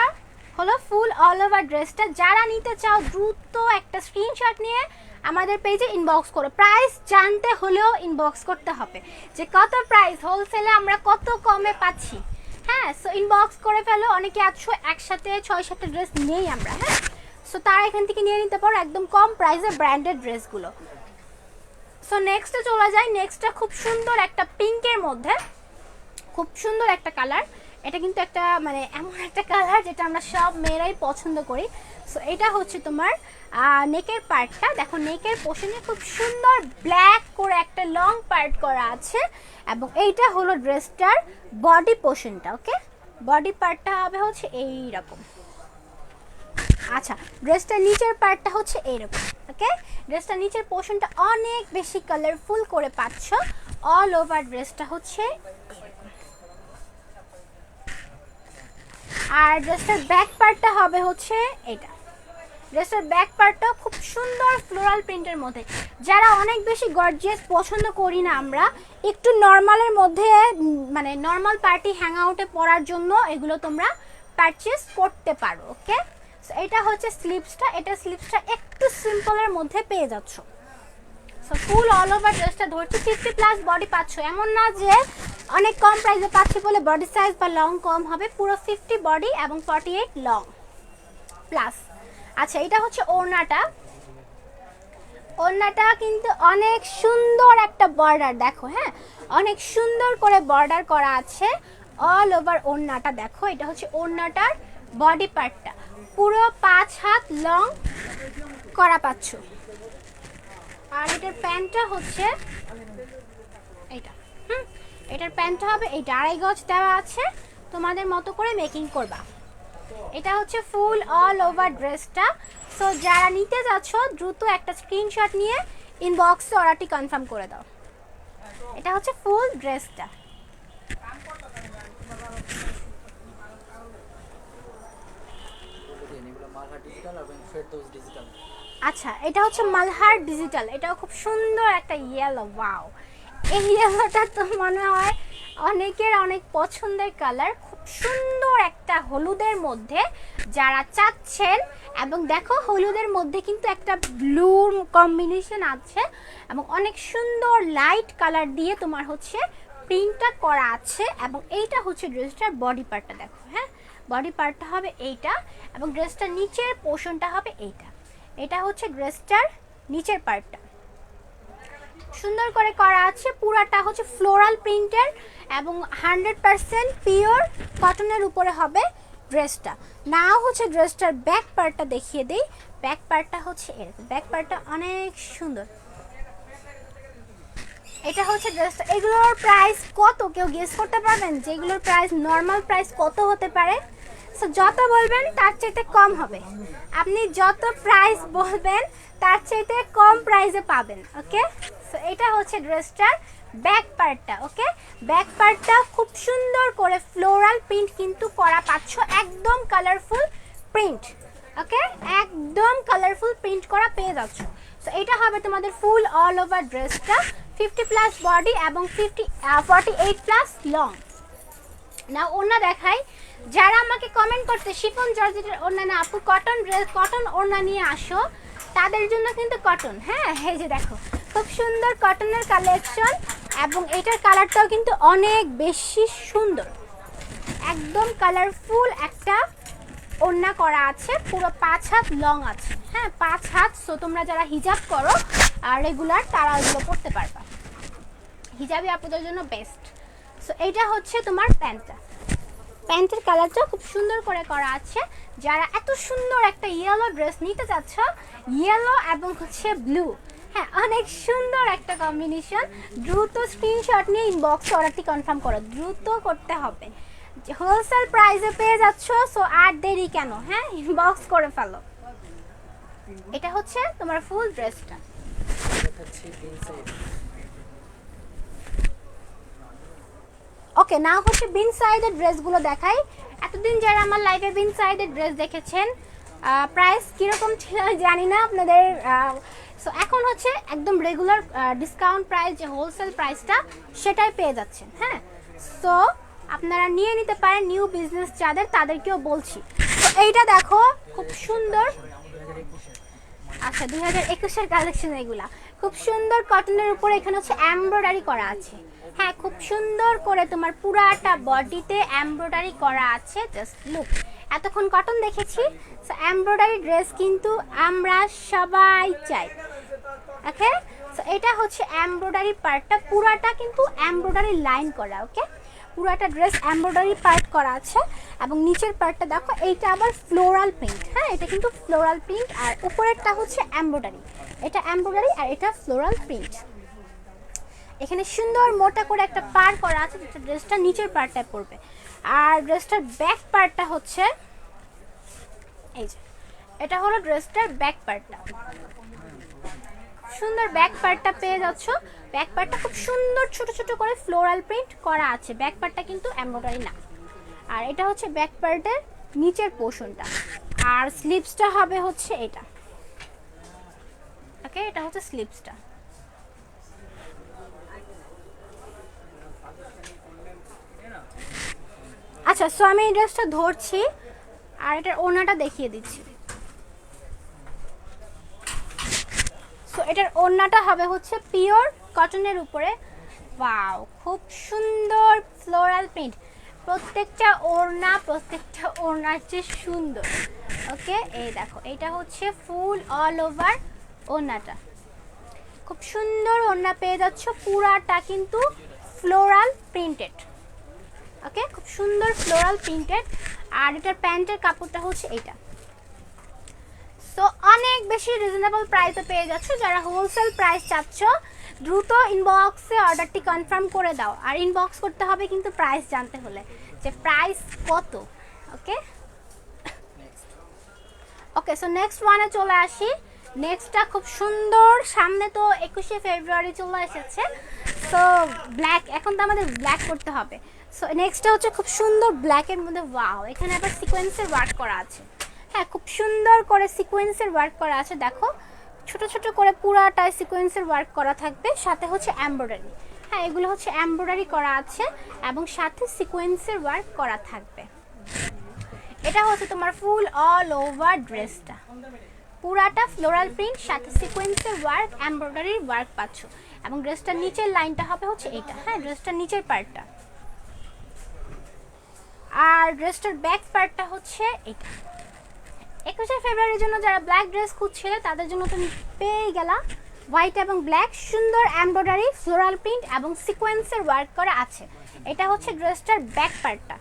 হলো ফুল অল ওভার ড্রেসটা। যারা নিতে চাও দ্রুত একটা স্ক্রিনশট নিয়ে আমাদের পেজে ইনবক্স করো। প্রাইস জানতে হলেও ইনবক্স করতে হবে যে কত প্রাইস, হোলসেলে আমরা কত কমে পাচ্ছি। হ্যাঁ সো ইনবক্স করে ফেলো, অনেকে আছো একসাথে 6-7টা ড্রেস নেই আমরা। হ্যাঁ সো তারা এখান থেকে নিয়ে নিতে পারো একদম কম প্রাইসে ব্র্যান্ডেড ড্রেসগুলো। সো নেক্সটে চলে যাই। নেক্সটটা খুব সুন্দর একটা পিঙ্কের মধ্যে, খুব সুন্দর একটা কালার। এটা কিন্তু একটা মানে এমন একটা কালার যেটা আমরা সব মেয়েরাই পছন্দ করি। সো এটা হচ্ছে তোমার নেকের পার্টটা, দেখো নেকের পোর্শনে খুব সুন্দর ব্ল্যাক করে একটা লং পার্ট করা আছে। এবং এইটা হলো ড্রেসটার বডি পোর্শনটা। ওকে বডি পার্টটা হবে হচ্ছে এই রকম। আচ্ছা ড্রেসটার নিচের পার্টটা হচ্ছে এইরকম। ওকে ড্রেসটার নিচের পোর্শনটা অনেক বেশি কালারফুল করে পাচ্ছ। অল ওভার ড্রেসটা হচ্ছে এরকম। আর ড্রেসটার ব্যাক পার্টটা হবে হচ্ছে এটা। ড্রেসটার ব্যাক পার্টটা খুব সুন্দর ফ্লোরাল প্রিন্টের মধ্যে। যারা অনেক বেশি গর্জিয়াস পছন্দ করি না আমরা, একটু নর্মালের মধ্যে মানে নর্মাল পার্টি হ্যাং আউটে পরার জন্য এগুলো তোমরা পারচেস করতে পারো। ওকে সো এটা হচ্ছে স্লিভসটা, এটা স্লিভসটা একটু সিম্পলের মধ্যে পেয়ে যাচ্ছ। সো ফুল অল ওভার ড্রেসটা ধরছি 50 প্লাস বডি পাচ্ছ, এমন না যে অনেক কম প্রাইসে পাচ্ছি বলে বডি সাইজ বা লং কম হবে, পুরো 50 বডি এবং 48 লং প্লাস। আচ্ছা এটা হচ্ছে ওড়নাটা, ওড়নাটা কিন্তু অনেক সুন্দর একটা বর্ডার, দেখো হ্যাঁ অনেক সুন্দর করে বর্ডার করা আছে অল ওভার ওড়নাটা। দেখো এটা হচ্ছে ওড়নাটার বডি পার্টটা, পুরো 5 হাত লং করা পাচ্ছ। আর এটার প্যান্টটা হচ্ছে এইটা, এটার প্যান্টটা হবে এইটা 2.5 গজ দেওয়া আছে, তোমাদের মতো করে মেকিং করবা। এটা হচ্ছে ফুল অল ওভার ড্রেসটা। সো যারা নিতে যাচ্ছ দ্রুত একটা স্ক্রিনশট নিয়ে ইনবক্সে অর্ডারটি কনফার্ম করে দাও। এটা হচ্ছে ফুল ড্রেসটা। আচ্ছা এটা হচ্ছে মালহার ডিজিটাল, এটাও খুব সুন্দর একটা ইয়েলো। ওয়াও এই ইয়েলোটা তো মনে হয় অনেকের অনেক পছন্দের কালার, খুব সুন্দর একটা হলুদের মধ্যে যারা চাচ্ছেন। এবং দেখো হলুদের মধ্যে কিন্তু একটা ব্লু কম্বিনেশন আছে এবং অনেক সুন্দর লাইট কালার দিয়ে তোমার হচ্ছে প্রিন্টটা করা আছে। এবং এইটা হচ্ছে ড্রেসটার বডি পার্টটা, দেখো হ্যাঁ বডি পার্টটা হবে এইটা এবং ড্রেসটার নিচের পোর্শনটা হবে এইটা। এটা হচ্ছে ড্রেসটার নিচের পার্টটা, সুন্দর করে করা আছে, পুরাটা হচ্ছে ফ্লোরাল প্রিন্টের এবং 100% পিওর কটনের উপরে হবে ড্রেসটা। নাও হচ্ছে ড্রেসটার ব্যাক পার্টটা দেখিয়ে দেই। ব্যাক পার্টটা হচ্ছে এরকম, ব্যাক পার্টটা অনেক সুন্দর। এটা হচ্ছে ড্রেসটা। এগুলোর প্রাইস কত কেউ গেস করতে পারবেন? যেগুলোর প্রাইস নর্মাল প্রাইস কত হতে পারে? সো যত বলবেন তার চাইতে কম হবে, আপনি যত প্রাইস বলবেন তার চাইতে কম প্রাইসে পাবেন। ওকে সো এটা হচ্ছে ড্রেসটার ব্যাক পার্টটা। ওকে ব্যাক পার্টটা খুব সুন্দর করে ফ্লোরাল প্রিন্ট কিন্তু করা পাচ্ছ, একদম কালারফুল প্রিন্ট। ওকে একদম কালারফুল প্রিন্ট করা পেয়ে যাচ্ছ। সো এটা হবে তোমাদের ফুল অল ওভার ড্রেসটা, 50 প্লাস বডি এবং 48 প্লাস লং। না ওড়না দেখাই। যারা আমাকে কমেন্ট করতে শিফন জর্জেটের ওড়না না আপু কটন ড্রেস, কটন ওড়না নিয়ে আসো, তাদের জন্য কিন্তু কটন। হ্যাঁ এই যে দেখো খুব সুন্দর কটনের কালেকশন, এবং এটার কালারটাও কিন্তু অনেক বেশি সুন্দর, একদম কালারফুল একটা ওড়না করা আছে, পুরো 5 হাত লং আছে। হ্যাঁ 5 হাত। সো তোমরা যারা হিজাব করো আর রেগুলার, তারা ওগুলো পরতে পারবা, হিজাবি আপুদের জন্য বেস্ট। সো এইটা হচ্ছে তোমার প্যান্টটা, প্যান্টের কালারটা খুব সুন্দর করে করা আছে। যারা এত সুন্দর একটা ইয়েলো ড্রেস নিতে চাচ্ছ, ইয়েলো এবং হচ্ছে ব্লু, হ্যাঁ অনেক সুন্দর একটা কম্বিনেশন, দ্রুত স্ক্রিনশট নিয়ে ইনবক্সে অর্ডারটি কনফার্ম করো, দ্রুত করতে হবে, হোলসেল প্রাইসে পেয়ে যাচ্ছ। সো আর দেরি কেন, হ্যাঁ ইনবক্স করে ফেলো। এটা হচ্ছে তোমার ফুল ড্রেসটা। ওকে না হচ্ছে বিন সাইডের ড্রেসগুলো দেখাই। এতদিন যারা আমার লাইভে বিন সাইডের ড্রেস দেখেছেন, প্রাইস কীরকম ছিল জানি না আপনাদের। সো এখন হচ্ছে একদম রেগুলার ডিসকাউন্ট প্রাইস, যে হোলসেল প্রাইসটা সেটাই পেয়ে যাচ্ছেন। হ্যাঁ সো আপনারা নিয়ে নিতে পারেন, নিউ বিজনেস যাদের, তাদেরকেও বলছি। তো এইটা দেখো খুব সুন্দর, আচ্ছা 2021-এর কালেকশন এগুলা, খুব সুন্দর কটনের উপরে এখানে হচ্ছে এমব্রয়ডারি করা আছে। হ্যাঁ খুব সুন্দর করে তোমার পুরাটা বডিতে এমব্রয়ডারি করা আছে, জাস্ট লুক। এতক্ষণ কটন দেখেছি, সো এমব্রয়ডারি ড্রেস কিন্তু আমরা সবাই চাই। ওকে সো এটা হচ্ছে এমব্রয়ডারি পার্টটা, পুরাটা কিন্তু এমব্রয়ডারি লাইন করা। ওকে পুরাটা ড্রেস এমব্রয়ডারি পার্ট করা আছে, এবং নিচের পার্টটা দেখো এইটা আবার ফ্লোরাল প্রিন্ট। হ্যাঁ এটা কিন্তু ফ্লোরাল প্রিন্ট, আর উপরেরটা হচ্ছে এমব্রয়ডারি, এটা এমব্রয়ডারি আর এটা ফ্লোরাল প্রিন্ট। এখানে সুন্দর মোটা করে একটা পার করা আছে, যেটা ড্রেসটা নিচের পার্টটায় পড়বে। আর ড্রেসটার ব্যাক পার্টটা হচ্ছে এই যে, এটা হলো ড্রেসটার ব্যাক পার্টটা, সুন্দর ব্যাক পার্টটা পেয়ে যাচ্ছ। ব্যাক পার্টটা খুব সুন্দর ছোট ছোট করে ফ্লোরাল প্রিন্ট করা আছে, ব্যাক পার্টটা কিন্তু এমব্রয়ডারি না। আর এটা হচ্ছে ব্যাক পার্টের নিচের পোর্শনটা, আর স্লিভসটা হবে হচ্ছে এটা। ওকে এটা হচ্ছে স্লিভসটা। আচ্ছা সো আমি এই ড্রেসটা ধরছি আর এটার ওড়নাটা দেখিয়ে দিচ্ছি। সো এটার ওড়নাটা হবে হচ্ছে পিওর কটনের উপরে। ওয়াও খুব সুন্দর ফ্লোরাল প্রিন্ট, প্রত্যেকটা ওড়নার চেয়ে সুন্দর। ওকে এই দেখো এটা হচ্ছে ফুল অল ওভার ওড়নাটা, খুব সুন্দর ওড়না পেয়ে যাচ্ছ, পুরাটা কিন্তু ফ্লোরাল প্রিন্টেড। ওকে খুব সুন্দর ফ্লোরাল প্রিন্টেড। আর এটার প্যান্টের কাপড়টা হচ্ছে এইটা। সো অনেক বেশি রিজনেবল প্রাইসে পেয়ে যাচ্ছ। যারা হোলসেল প্রাইস চাচ্ছ, দ্রুত ইনবক্সে অর্ডারটি কনফার্ম করে দাও। আর ইনবক্স করতে হবে কিন্তু প্রাইস জানতে হলে, যে প্রাইস কত। ওকে ওকে সো নেক্সট ওয়ানে চলে আসি। নেক্সটটা খুব সুন্দর, সামনে তো 21শে ফেব্রুয়ারি চলে এসেছে, সো ব্ল্যাক, এখন তো আমাদের ব্ল্যাক করতে হবে। সো নেক্সটটা হচ্ছে খুব সুন্দর ব্ল্যাকের মধ্যে। ওয়াও এখানে আবার সিকোয়েন্সের ওয়ার্ক করা আছে। হ্যাঁ খুব সুন্দর করে সিকোয়েন্সের ওয়ার্ক করা আছে, দেখো ছোট ছোট করে পুরাটায় সিকোয়েন্সের ওয়ার্ক করা থাকবে, সাথে হচ্ছে এমব্রয়ডারি। হ্যাঁ এগুলো হচ্ছে এমব্রয়ডারি করা আছে এবং সাথে সিকোয়েন্সের ওয়ার্ক করা থাকবে। এটা হচ্ছে তোমার ফুল অল ওভার ড্রেসটা, পুরাটা ফ্লোরাল প্রিন্ট, সাথে সিকোয়েন্সের ওয়ার্ক, এমব্রয়ডারির ওয়ার্ক পাচ্ছ। এবং ড্রেসটার নিচের লাইনটা হবে হচ্ছে এইটা। হ্যাঁ ড্রেসটার নিচের পার্টটা। আর ড্রেসটার ব্যাক পার্টটা হচ্ছে এইটা। 21শে ফেব্রুয়ারির জন্য যারা ব্ল্যাক ড্রেস খুঁজছিলে, তাদের জন্য তুমি পেয়ে গেলা হোয়াইট এবং ব্ল্যাক, সুন্দর এমব্রয়ডারি, ফ্লোরাল প্রিন্ট এবং সিকোয়েন্সের ওয়ার্ক করা আছে। এটা হচ্ছে ড্রেসটার ব্যাক পার্টটা।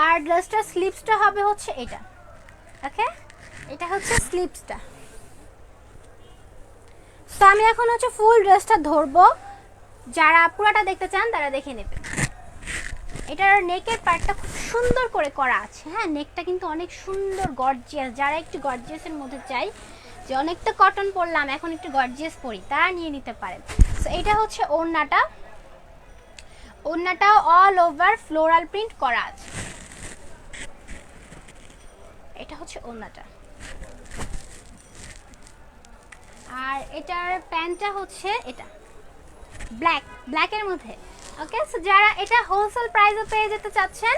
আর ড্রেসটার স্লিভসটা হবে হচ্ছে এটা। ওকে এটা হচ্ছে স্লিভসটা। তো আমি এখন হচ্ছে ফুল ড্রেসটা ধরবো, যারা পুরোটা দেখতে চান তারা দেখে নেবেন। এটার নেকের পার্টটা খুব সুন্দর করে করা আছে। হ্যাঁ নেকটা কিন্তু অনেক সুন্দর গর্জিয়াস, যারা একটু গর্জিয়াসের মধ্যে চাই, যে অনেকটা কটন পরলাম এখন একটু গর্জিয়াস পরি, তারা নিয়ে নিতে পারেন। সো এটা হচ্ছে ওড়নাটা, ওড়নাটাও অল ওভার ফ্লোরাল প্রিন্ট করা আছে। এটা হচ্ছে ওড়নাটা। আর এটার প্যান্টটা হচ্ছে এটা ব্ল্যাকের মধ্যে। ওকে, সো যারা এটা হোলসেল প্রাইসে পেয়ে যেতে চাচ্ছেন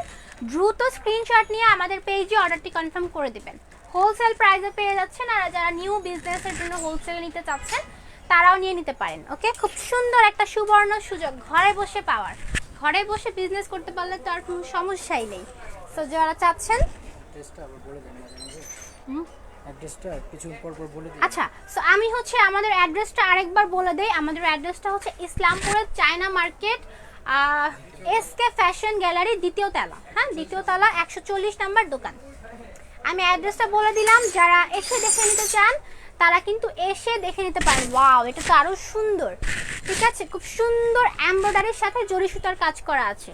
দ্রুত স্ক্রিনশট নিয়ে আমাদের পেজে অর্ডারটি কনফার্ম করে দিবেন। হোলসেল প্রাইসে পেয়ে যাচ্ছেন, আর যারা নিউ বিজনেসের জন্য হোলসেল নিতে চাচ্ছেন তারাও নিয়ে নিতে পারেন। ওকে, খুব সুন্দর একটা সুবর্ণ সুযোগ ঘরে বসে পাওয়ার। ঘরে বসে বিজনেস করতে পারলে তো আর কোনো সমস্যাই নেই। সো যারা চাচ্ছেন আচ্ছা, সো আমি হচ্ছে আমাদের অ্যাড্রেসটা আরেকবার বলে দেই। আমাদের অ্যাড্রেসটা হচ্ছে ইসলামপুরের China market, SK fashion gallery দ্বিতীয় তলা। হ্যাঁ, দ্বিতীয় তলা 140 নাম্বার দোকান। আমি অ্যাড্রেসটা বলে দিলাম, যারা এসে দেখে নিতে চান তারা কিন্তু এসে দেখে নিতে পারেন। ওয়াও, এটা তো আরো সুন্দর। ঠিক আছে, খুব সুন্দর এমব্রয়ডারির সাথে জরি সুতার কাজ করা আছে।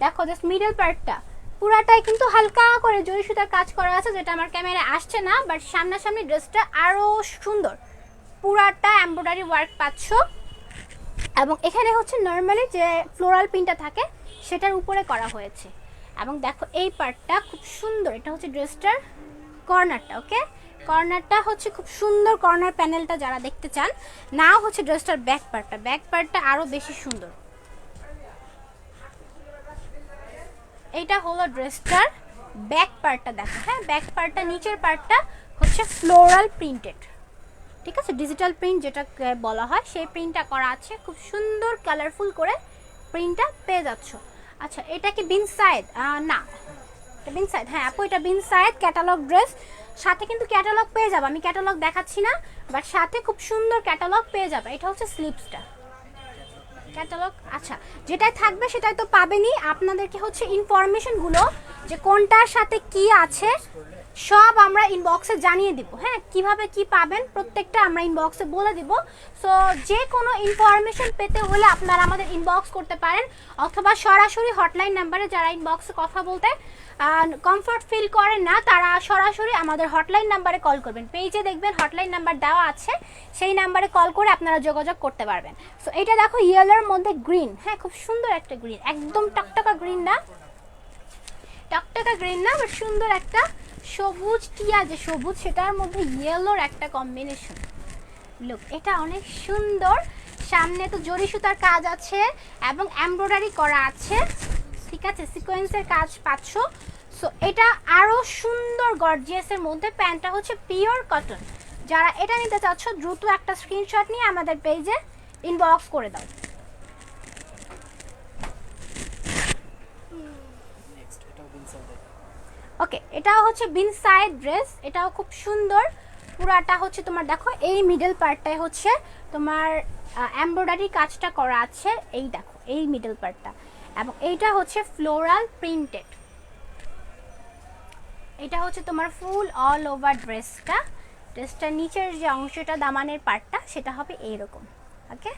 দেখো জাস্ট মিডল পার্টটা পুরাটাই কিন্তু হালকা করে জরি সুতার কাজ করা আছে, যেটা আমার ক্যামেরায় আসছে না, বাট সামনাসামনি ড্রেসটা আরো সুন্দর। পুরাটা এমব্রয়ডারি ওয়ার্ক পাচ্ছ, এবং এখানে হচ্ছে নর্মালি যে ফ্লোরাল প্রিন্টটা থাকে সেটার উপরে করা হয়েছে। এবং দেখো এই পার্টটা খুব সুন্দর, এটা হচ্ছে ড্রেসটার কর্নারটা। ওকে, কর্নারটা হচ্ছে খুব সুন্দর, কর্নার প্যানেলটা যারা দেখতে চান। না হচ্ছে ড্রেসটার ব্যাক পার্টটা, ব্যাক পার্টটা আরো বেশি সুন্দর। এইটা হলো ড্রেসটার ব্যাক পার্টটা, দেখো। হ্যাঁ, ব্যাক পার্টটা নিচের পার্টটা হচ্ছে ফ্লোরাল প্রিন্টেড। ঠিক আছে, ডিজিটাল প্রিন্ট যেটা বলা হয় সেই প্রিন্টটা করা আছে, খুব সুন্দর কালারফুল করে প্রিন্টটা পেয়ে যাচ্ছ। আচ্ছা, এটা কি বিন সাইড? না, এটা বিন সাইড। হ্যাঁ আপু, এটা বিন সাইড ক্যাটালগ ড্রেস। সাথে কিন্তু ক্যাটালগ পেয়ে যাবে, আমি ক্যাটালগ দেখাচ্ছি না, বাট সাথে খুব সুন্দর ক্যাটালগ পেয়ে যাবে। এটা হচ্ছে স্লিপসটা, ক্যাটালগ। আচ্ছা, যেটাই থাকবে সেটাই তো পাবেনই। আপনাদেরকে হচ্ছে ইনফরমেশনগুলো যে কোনটার সাথে কি আছে সব আমরা ইনবক্সে জানিয়ে দিব। হ্যাঁ, কিভাবে কি পাবেন প্রত্যেকটা আমরা ইনবক্সে বলে দিব। সো যে কোনো ইনফরমেশন পেতে হলে আপনারা আমাদের ইনবক্স করতে পারেন, অথবা সরাসরি হটলাইন নাম্বারে যারা ইনবক্সে কথা বলতে কমফর্ট ফিল করেন না তারা সরাসরি আমাদের হটলাইন নাম্বারে কল করবেন। পেজে দেখবেন হটলাইন নাম্বার দেওয়া আছে, সেই নাম্বারে কল করে আপনারা যোগাযোগ করতে পারবেন। সো এটা দেখো ইয়েলোর মধ্যে গ্রিন। হ্যাঁ, খুব সুন্দর একটা গ্রিন, একদম টকটকা গ্রিন না, টকটকা গ্রিন না, বাট সুন্দর একটা সবুজ টিয়া যে সবুজ সেটার মধ্যে ইয়েলোর একটা কম্বিনেশন। লুক, এটা অনেক সুন্দর। সামনে তো জরি সুতার কাজ আছে এবং এমব্রয়ডারি করা আছে। ঠিক আছে, সিকোয়েন্সের কাজ পাচ্ছ। সো এটা আরো সুন্দর গর্জিয়াসের মধ্যে। প্যান্টটা হচ্ছে পিওর কটন। যারা এটা নিতে চাচ্ছ দ্রুত একটা স্ক্রিনশট নিয়ে আমাদের পেজে ইনবক্স করে দাও। ওকে, এটাও হচ্ছে বিন সাইড ড্রেস, এটাও খুব সুন্দর। পুরাটা হচ্ছে তোমার দেখো এই মিডল পার্টটায় হচ্ছে তোমার এমব্রয়ডারি কাজটা করা আছে, এই দেখো এই মিডল পার্টটা, এবং এইটা হচ্ছে ফ্লোরাল প্রিন্টেড। এটা হচ্ছে তোমার ফুল অল ওভার ড্রেসটা। ড্রেসটার নিচের যে অংশটা দামানের পার্টটা সেটা হবে এইরকম। ওকে,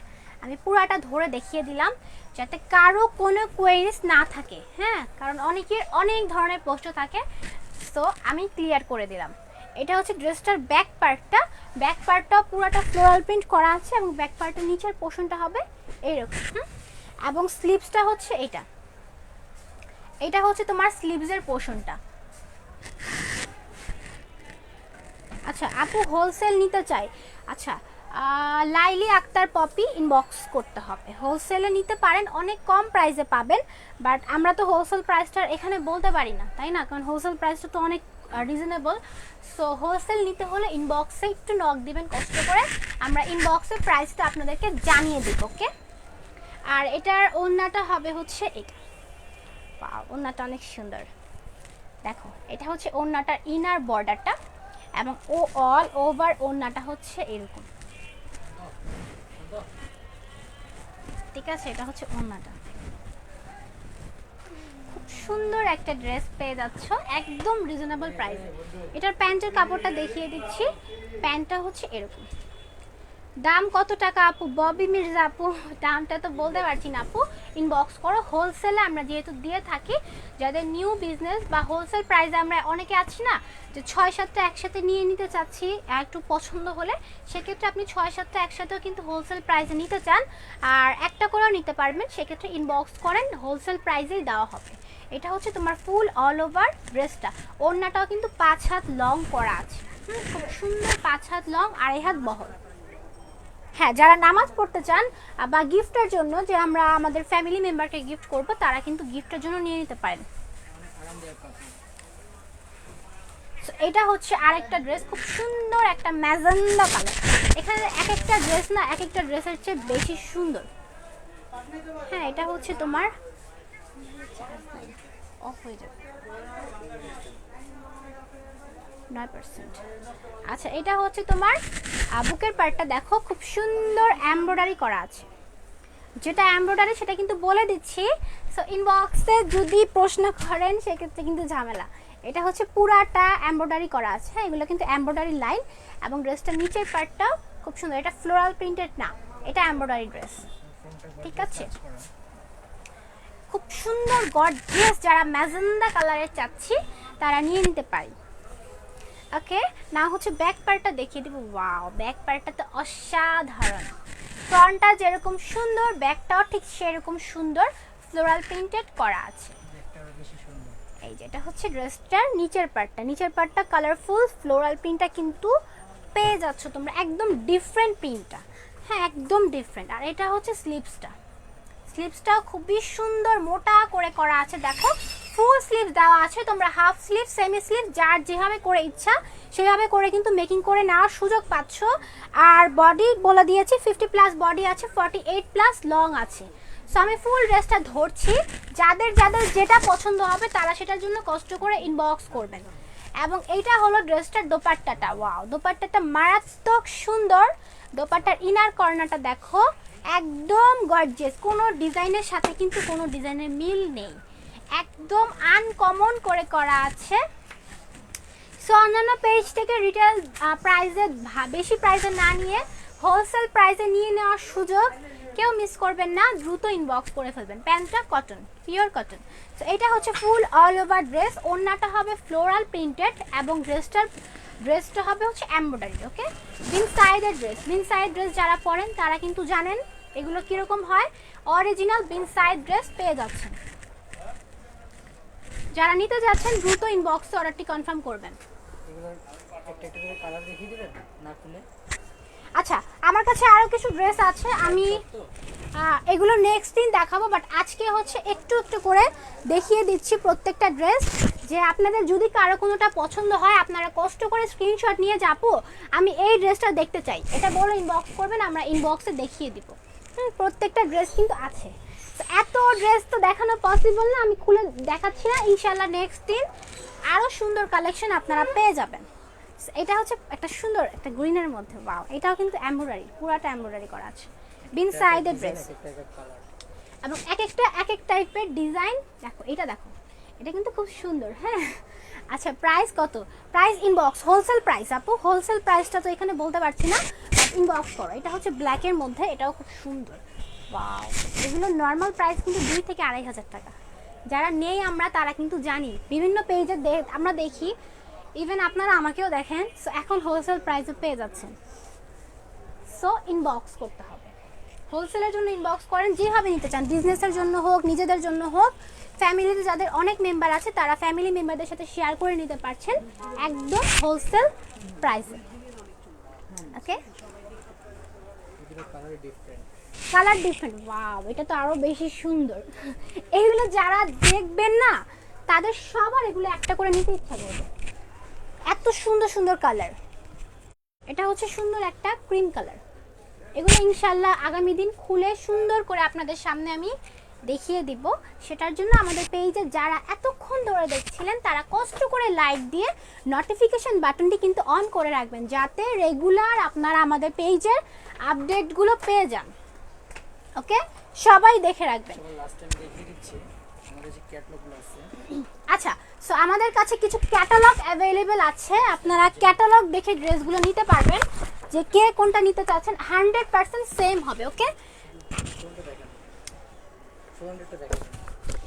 আমি পুরাটা ধরে দেখিয়ে দিলাম যাতে কারো কোনো কোয়েরিজ না থাকে। হ্যাঁ, কারণ অনেকের অনেক ধরনের প্রশ্ন থাকে, সো আমি ক্লিয়ার করে দিলাম। এটা হচ্ছে ড্রেসটার ব্যাক পার্টটা। ব্যাক পার্টটাও পুরাটা ফ্লোরাল প্রিন্ট করা আছে, এবং ব্যাক পার্টের নিচের পোর্শনটা হবে এইরকম। এবং স্লিভসটা হচ্ছে এটা, এটা হচ্ছে তোমার স্লিভসের পোর্শনটা। আচ্ছা আপু, হোলসেল নিতে চাই। আচ্ছা, লাইলি আক্তার পপি ইনবক্স করতে হবে। হোলসেলে নিতে পারেন, অনেক কম প্রাইসে পাবেন, বাট আমরা তো হোলসেল প্রাইসটা এখানে বলতে পারি না, তাই না? কারণ হোলসেল প্রাইসটা তো অনেক রিজনেবল। সো হোলসেল নিতে হলে ইনবক্সে একটু নক দিবেন কষ্ট করে, আমরা ইনবক্সে প্রাইসটা আপনাদেরকে জানিয়ে দেব। ওকে, আর এটার ওড়নাটা হবে হচ্ছে এটা। ওয়াও, ওড়নাটা অনেক সুন্দর। দেখো, এটা হচ্ছে ওড়নাটার ইনার বর্ডারটা, এবং ও অল ওভার ওড়নাটা হচ্ছে এরকম। ঠিক আছে, এটা হচ্ছে ওড়নাটা। খুব সুন্দর একটা ড্রেস পেয়ে যাচ্ছ একদম রিজনেবল প্রাইসে। এটার প্যান্টের কাপড়টা দেখিয়ে দিচ্ছি। প্যান্টটা হচ্ছে এরকম। দাম কত টাকা আপু? ববি মির্জা আপু, দামটা তো বলতে পারছি না আপু, ইনবক্স করো। হোলসেলে আমরা যেহেতু দিয়ে থাকি, যাদের নিউ বিজনেস বা হোলসেল প্রাইসে আমরা অনেকে আছি না যে 6-7টা একসাথে নিয়ে নিতে চাচ্ছি, একটু পছন্দ হলে সেক্ষেত্রে আপনি 6-7টা একসাথেও কিন্তু হোলসেল প্রাইসে নিতে চান, আর একটা করেও নিতে পারবেন, সেক্ষেত্রে ইনবক্স করেন, হোলসেল প্রাইসেই দেওয়া হবে। এটা হচ্ছে তোমার ফুল অল ওভার ড্রেসটা। ওড়নাটাও কিন্তু 5 হাত লং করা আছে, খুব সুন্দর, 5 হাত লং, 2.5 হাত বহর। হ্যাঁ, যারা নামাজ পড়তে চান বা গিফটের জন্য, যে আমরা আমাদের ফ্যামিলি মেম্বারকে গিফট করব, তারা কিন্তু গিফটের জন্য নিয়ে নিতে পারেন। এটা হচ্ছে আরেকটা ড্রেস, খুব সুন্দর একটা ম্যাজেন্ডা কালার। এখানে এক একটা ড্রেস না এক একটা ড্রেসের চেয়ে বেশি সুন্দর। হ্যাঁ, এটা হচ্ছে তোমার অফ হয়ে যাবে 9%। আচ্ছা, এটা হচ্ছে তোমার বুকের পার্টটা দেখো, খুব সুন্দর এমব্রয়ডারি করা আছে। যেটা এমব্রয়ডারি সেটা কিন্তু বলে দিচ্ছি, সো ইনবক্সে যদি প্রশ্ন করেন সেক্ষেত্রে কিন্তু ঝামেলা। এটা হচ্ছে পুরাটা এমব্রয়ডারি করা আছে। হ্যাঁ, এগুলো কিন্তু এমব্রয়ডারি লাইন, এবং ড্রেসটার নিচের পার্টটাও খুব সুন্দর। এটা ফ্লোরাল প্রিন্টেড না, এটা এমব্রয়ডারি ড্রেস। ঠিক আছে, খুব সুন্দর গর্জিয়াস। যারা ম্যাজেন্ডা কালারের চাচ্ছি তারা নিয়ে নিতে পারি। ওকে, না হচ্ছে ব্যাক পার্টটা দেখিয়ে দিব। ওয়াও, ব্যাক পার্টটা তো অসাধারণ। ফ্রন্টটা যেরকম সুন্দর, ব্যাকটাও ঠিক সেরকম সুন্দর, ফ্লোরাল প্রিন্টেড করা আছে। এই যেটা হচ্ছে ড্রেসটার নিচের পার্টটা, নিচের পার্টটা কালারফুল ফ্লোরাল প্রিন্টটা কিন্তু পেয়ে যাচ্ছ তোমরা, একদম ডিফারেন্ট প্রিন্টটা। হ্যাঁ, একদম ডিফারেন্ট। আর এটা হচ্ছে স্লিভসটা, স্লিভসটাও খুবই সুন্দর মোটা করে করা আছে। দেখো, ফুল স্লিভ দেওয়া আছে, তোমরা হাফ স্লিভ, সেমি স্লিভ, যার যেভাবে করে ইচ্ছা সেভাবে করে কিন্তু মেকিং করে নেওয়ার সুযোগ পাচ্ছ। আর বডি বলে দিয়েছি 50+ বডি আছে, 48+ লং আছে। সো আমি ফুল ড্রেসটা ধরছি, যাদের যাদের যেটা পছন্দ হবে তারা সেটার জন্য কষ্ট করে ইনবক্স করবেন। এবং এইটা হলো ড্রেসটার দোপাট্টাটা। ওয়াও, দোপাট্টাটা মারাত্মক সুন্দর। দোপাট্টার ইনার কর্নারটা দেখো, একদম গর্জিয়াস, কোনো ডিজাইনের সাথে কিন্তু কোনো ডিজাইনের মিল নেই, একদম আনকমন করে করা আছে। সো অন্যান্য পেজ থেকে রিটেল প্রাইসে বেশি প্রাইসে না নিয়ে হোলসেল প্রাইসে নিয়ে নেওয়ার সুযোগ কেউ মিস করবেন না, দ্রুত ইনবক্স করে ফেলবেন। প্যান্টটা কটন, পিওর কটন। সো এটা হচ্ছে ফুল অল ওভার ড্রেস, ওড়নাটা হবে ফ্লোরাল প্রিন্টেড, এবং ড্রেসটা হবে হচ্ছে এমব্রয়ডারি। ওকে, বিন সাইডের ড্রেস, বিন সাইড ড্রেস যারা পরেন তারা কিন্তু জানেন এগুলো কিরকম হয়। অরিজিনাল বিন সাইড ড্রেস পেয়ে যাচ্ছেন। যারা নিতে যাচ্ছেন দ্রুত ইনবক্সে অর্ডারটি কনফার্ম করবেন। আচ্ছা, আমার কাছে আরও কিছু ড্রেস আছে, আমি এগুলো নেক্সট দিন দেখাবো, বাট আজকে হচ্ছে একটু একটু করে দেখিয়ে দিচ্ছি প্রত্যেকটা ড্রেস, যে আপনাদের যদি কারো কোনোটা পছন্দ হয় আপনারা কষ্ট করে স্ক্রিনশট নিয়ে যাবো আমি এই ড্রেসটা দেখতে চাই, এটা বলে ইনবক্স করবেন, আমরা ইনবক্সে দেখিয়ে দিব। প্রত্যেকটা ড্রেস কিন্তু আছে। এত ড্রেস তো দেখানো পসিবল না, আমি খুলে দেখাচ্ছি না। ইনশাল্লাহ নেক্সট দিন আরও সুন্দর কালেকশন আপনারা পেয়ে যাবেন। এটা হচ্ছে একটা সুন্দর একটা গ্রিনের মধ্যে। ওয়াও, এটাও কিন্তু এমব্রয়ডারি, পুরাটা এমব্রয়ডারি করা আছে, বিন সাইডের ড্রেস, এবং এক এক টাইপের ডিজাইন। দেখো, এটা দেখো, এটা কিন্তু খুব সুন্দর। হ্যাঁ, আচ্ছা, প্রাইস কত? প্রাইস ইনবক্স, হোলসেল প্রাইস আপু, হোলসেল প্রাইসটা তো এখানে বলতে পারছি না, ইনবক্স করো। এটা হচ্ছে ব্ল্যাকের মধ্যে, এটাও খুব সুন্দর। ওয়াও, এগুলো নর্মাল প্রাইস কিন্তু 2 থেকে 2,500 টাকা। যারা নেই আমরা তারা কিন্তু জানি, বিভিন্ন পেজে আমরা দেখি, ইভেন আপনারা আমাকেও দেখেন। সো এখন হোলসেল প্রাইসে পেয়ে যাচ্ছেন। সো ইনবক্স করতে হবে, হোলসেলের জন্য ইনবক্স করেন, যেভাবে নিতে চান, বিজনেসের জন্য হোক, নিজেদের জন্য হোক, ফ্যামিলিতে যাদের অনেক মেম্বার আছে তারা ফ্যামিলি মেম্বারদের সাথে শেয়ার করে নিতে পারছেন একদম হোলসেল প্রাইসে। ওকে, কালার ডিফারেন্ট। ওয়াও, এটা তো আরো বেশি সুন্দর। এইগুলো যারা দেখবেন না তাদের সবার এগুলো একটা করে নিতে ইচ্ছা করবে, এত সুন্দর সুন্দর কালার। এটা হচ্ছে সুন্দর একটা ক্রিম কালার। এগুলো ইনশাল্লাহ আগামী দিন খুলে সুন্দর করে আপনাদের সামনে আমি দেখিয়ে দিব। সেটার জন্য আমাদের পেজে যারা এতক্ষণ ধরে দেখছিলেন তারা কষ্ট করে লাইক দিয়ে নোটিফিকেশন বাটনটি কিন্তু অন করে রাখবেন, যাতে রেগুলার আপনারা আমাদের পেজের আপডেটগুলো পেয়ে যান। ওকে, সবাই দেখে রাখবেন। আচ্ছা, সো আমাদের কাছে কিছু ক্যাটালগ অ্যাভেলেবেল আছে, আপনারা ক্যাটালগ দেখে ড্রেসগুলো নিতে পারবেন, যে কে কোনটা নিতে চাচ্ছেন 100% সেম হবে। ওকে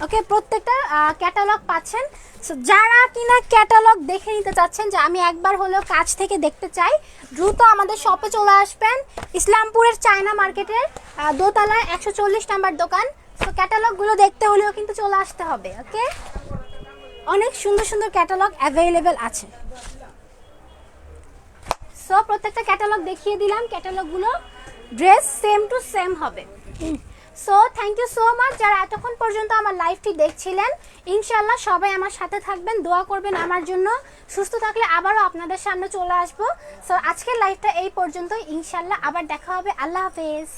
ওকে, প্রত্যেকটা ক্যাটালগ পাচ্ছেন। সো যারা কিনা ক্যাটালগ দেখে নিতে চাচ্ছেন, যে আমি একবার হলেও কাছ থেকে দেখতে চাই, দ্রুত আমাদের শপে চলে আসবেন, ইসলামপুরের চায়না মার্কেটের দোতলায় 140 নাম্বার দোকান। সো ক্যাটালগগুলো দেখতে হলেও কিন্তু চলে আসতে হবে। ওকে, অনেক সুন্দর সুন্দর ক্যাটালগ অ্যাভেলেবেল আছে। সো প্রত্যেকটা ক্যাটালগ দেখিয়ে দিলাম, ক্যাটালগগুলো ড্রেস সেম টু সেম হবে। So thank you so much যারা এতক্ষণ পর্যন্ত আমার লাইভটি দেখছিলেন। ইনশাল্লাহ সবাই আমার সাথে থাকবেন, দোয়া করবেন আমার জন্য। সুস্থ থাকলে আবারও আপনাদের সামনে চলে আসবো। সো আজকের লাইভটা এই পর্যন্ত, ইনশাল্লাহ আবার দেখা হবে। আল্লাহ হাফেজ।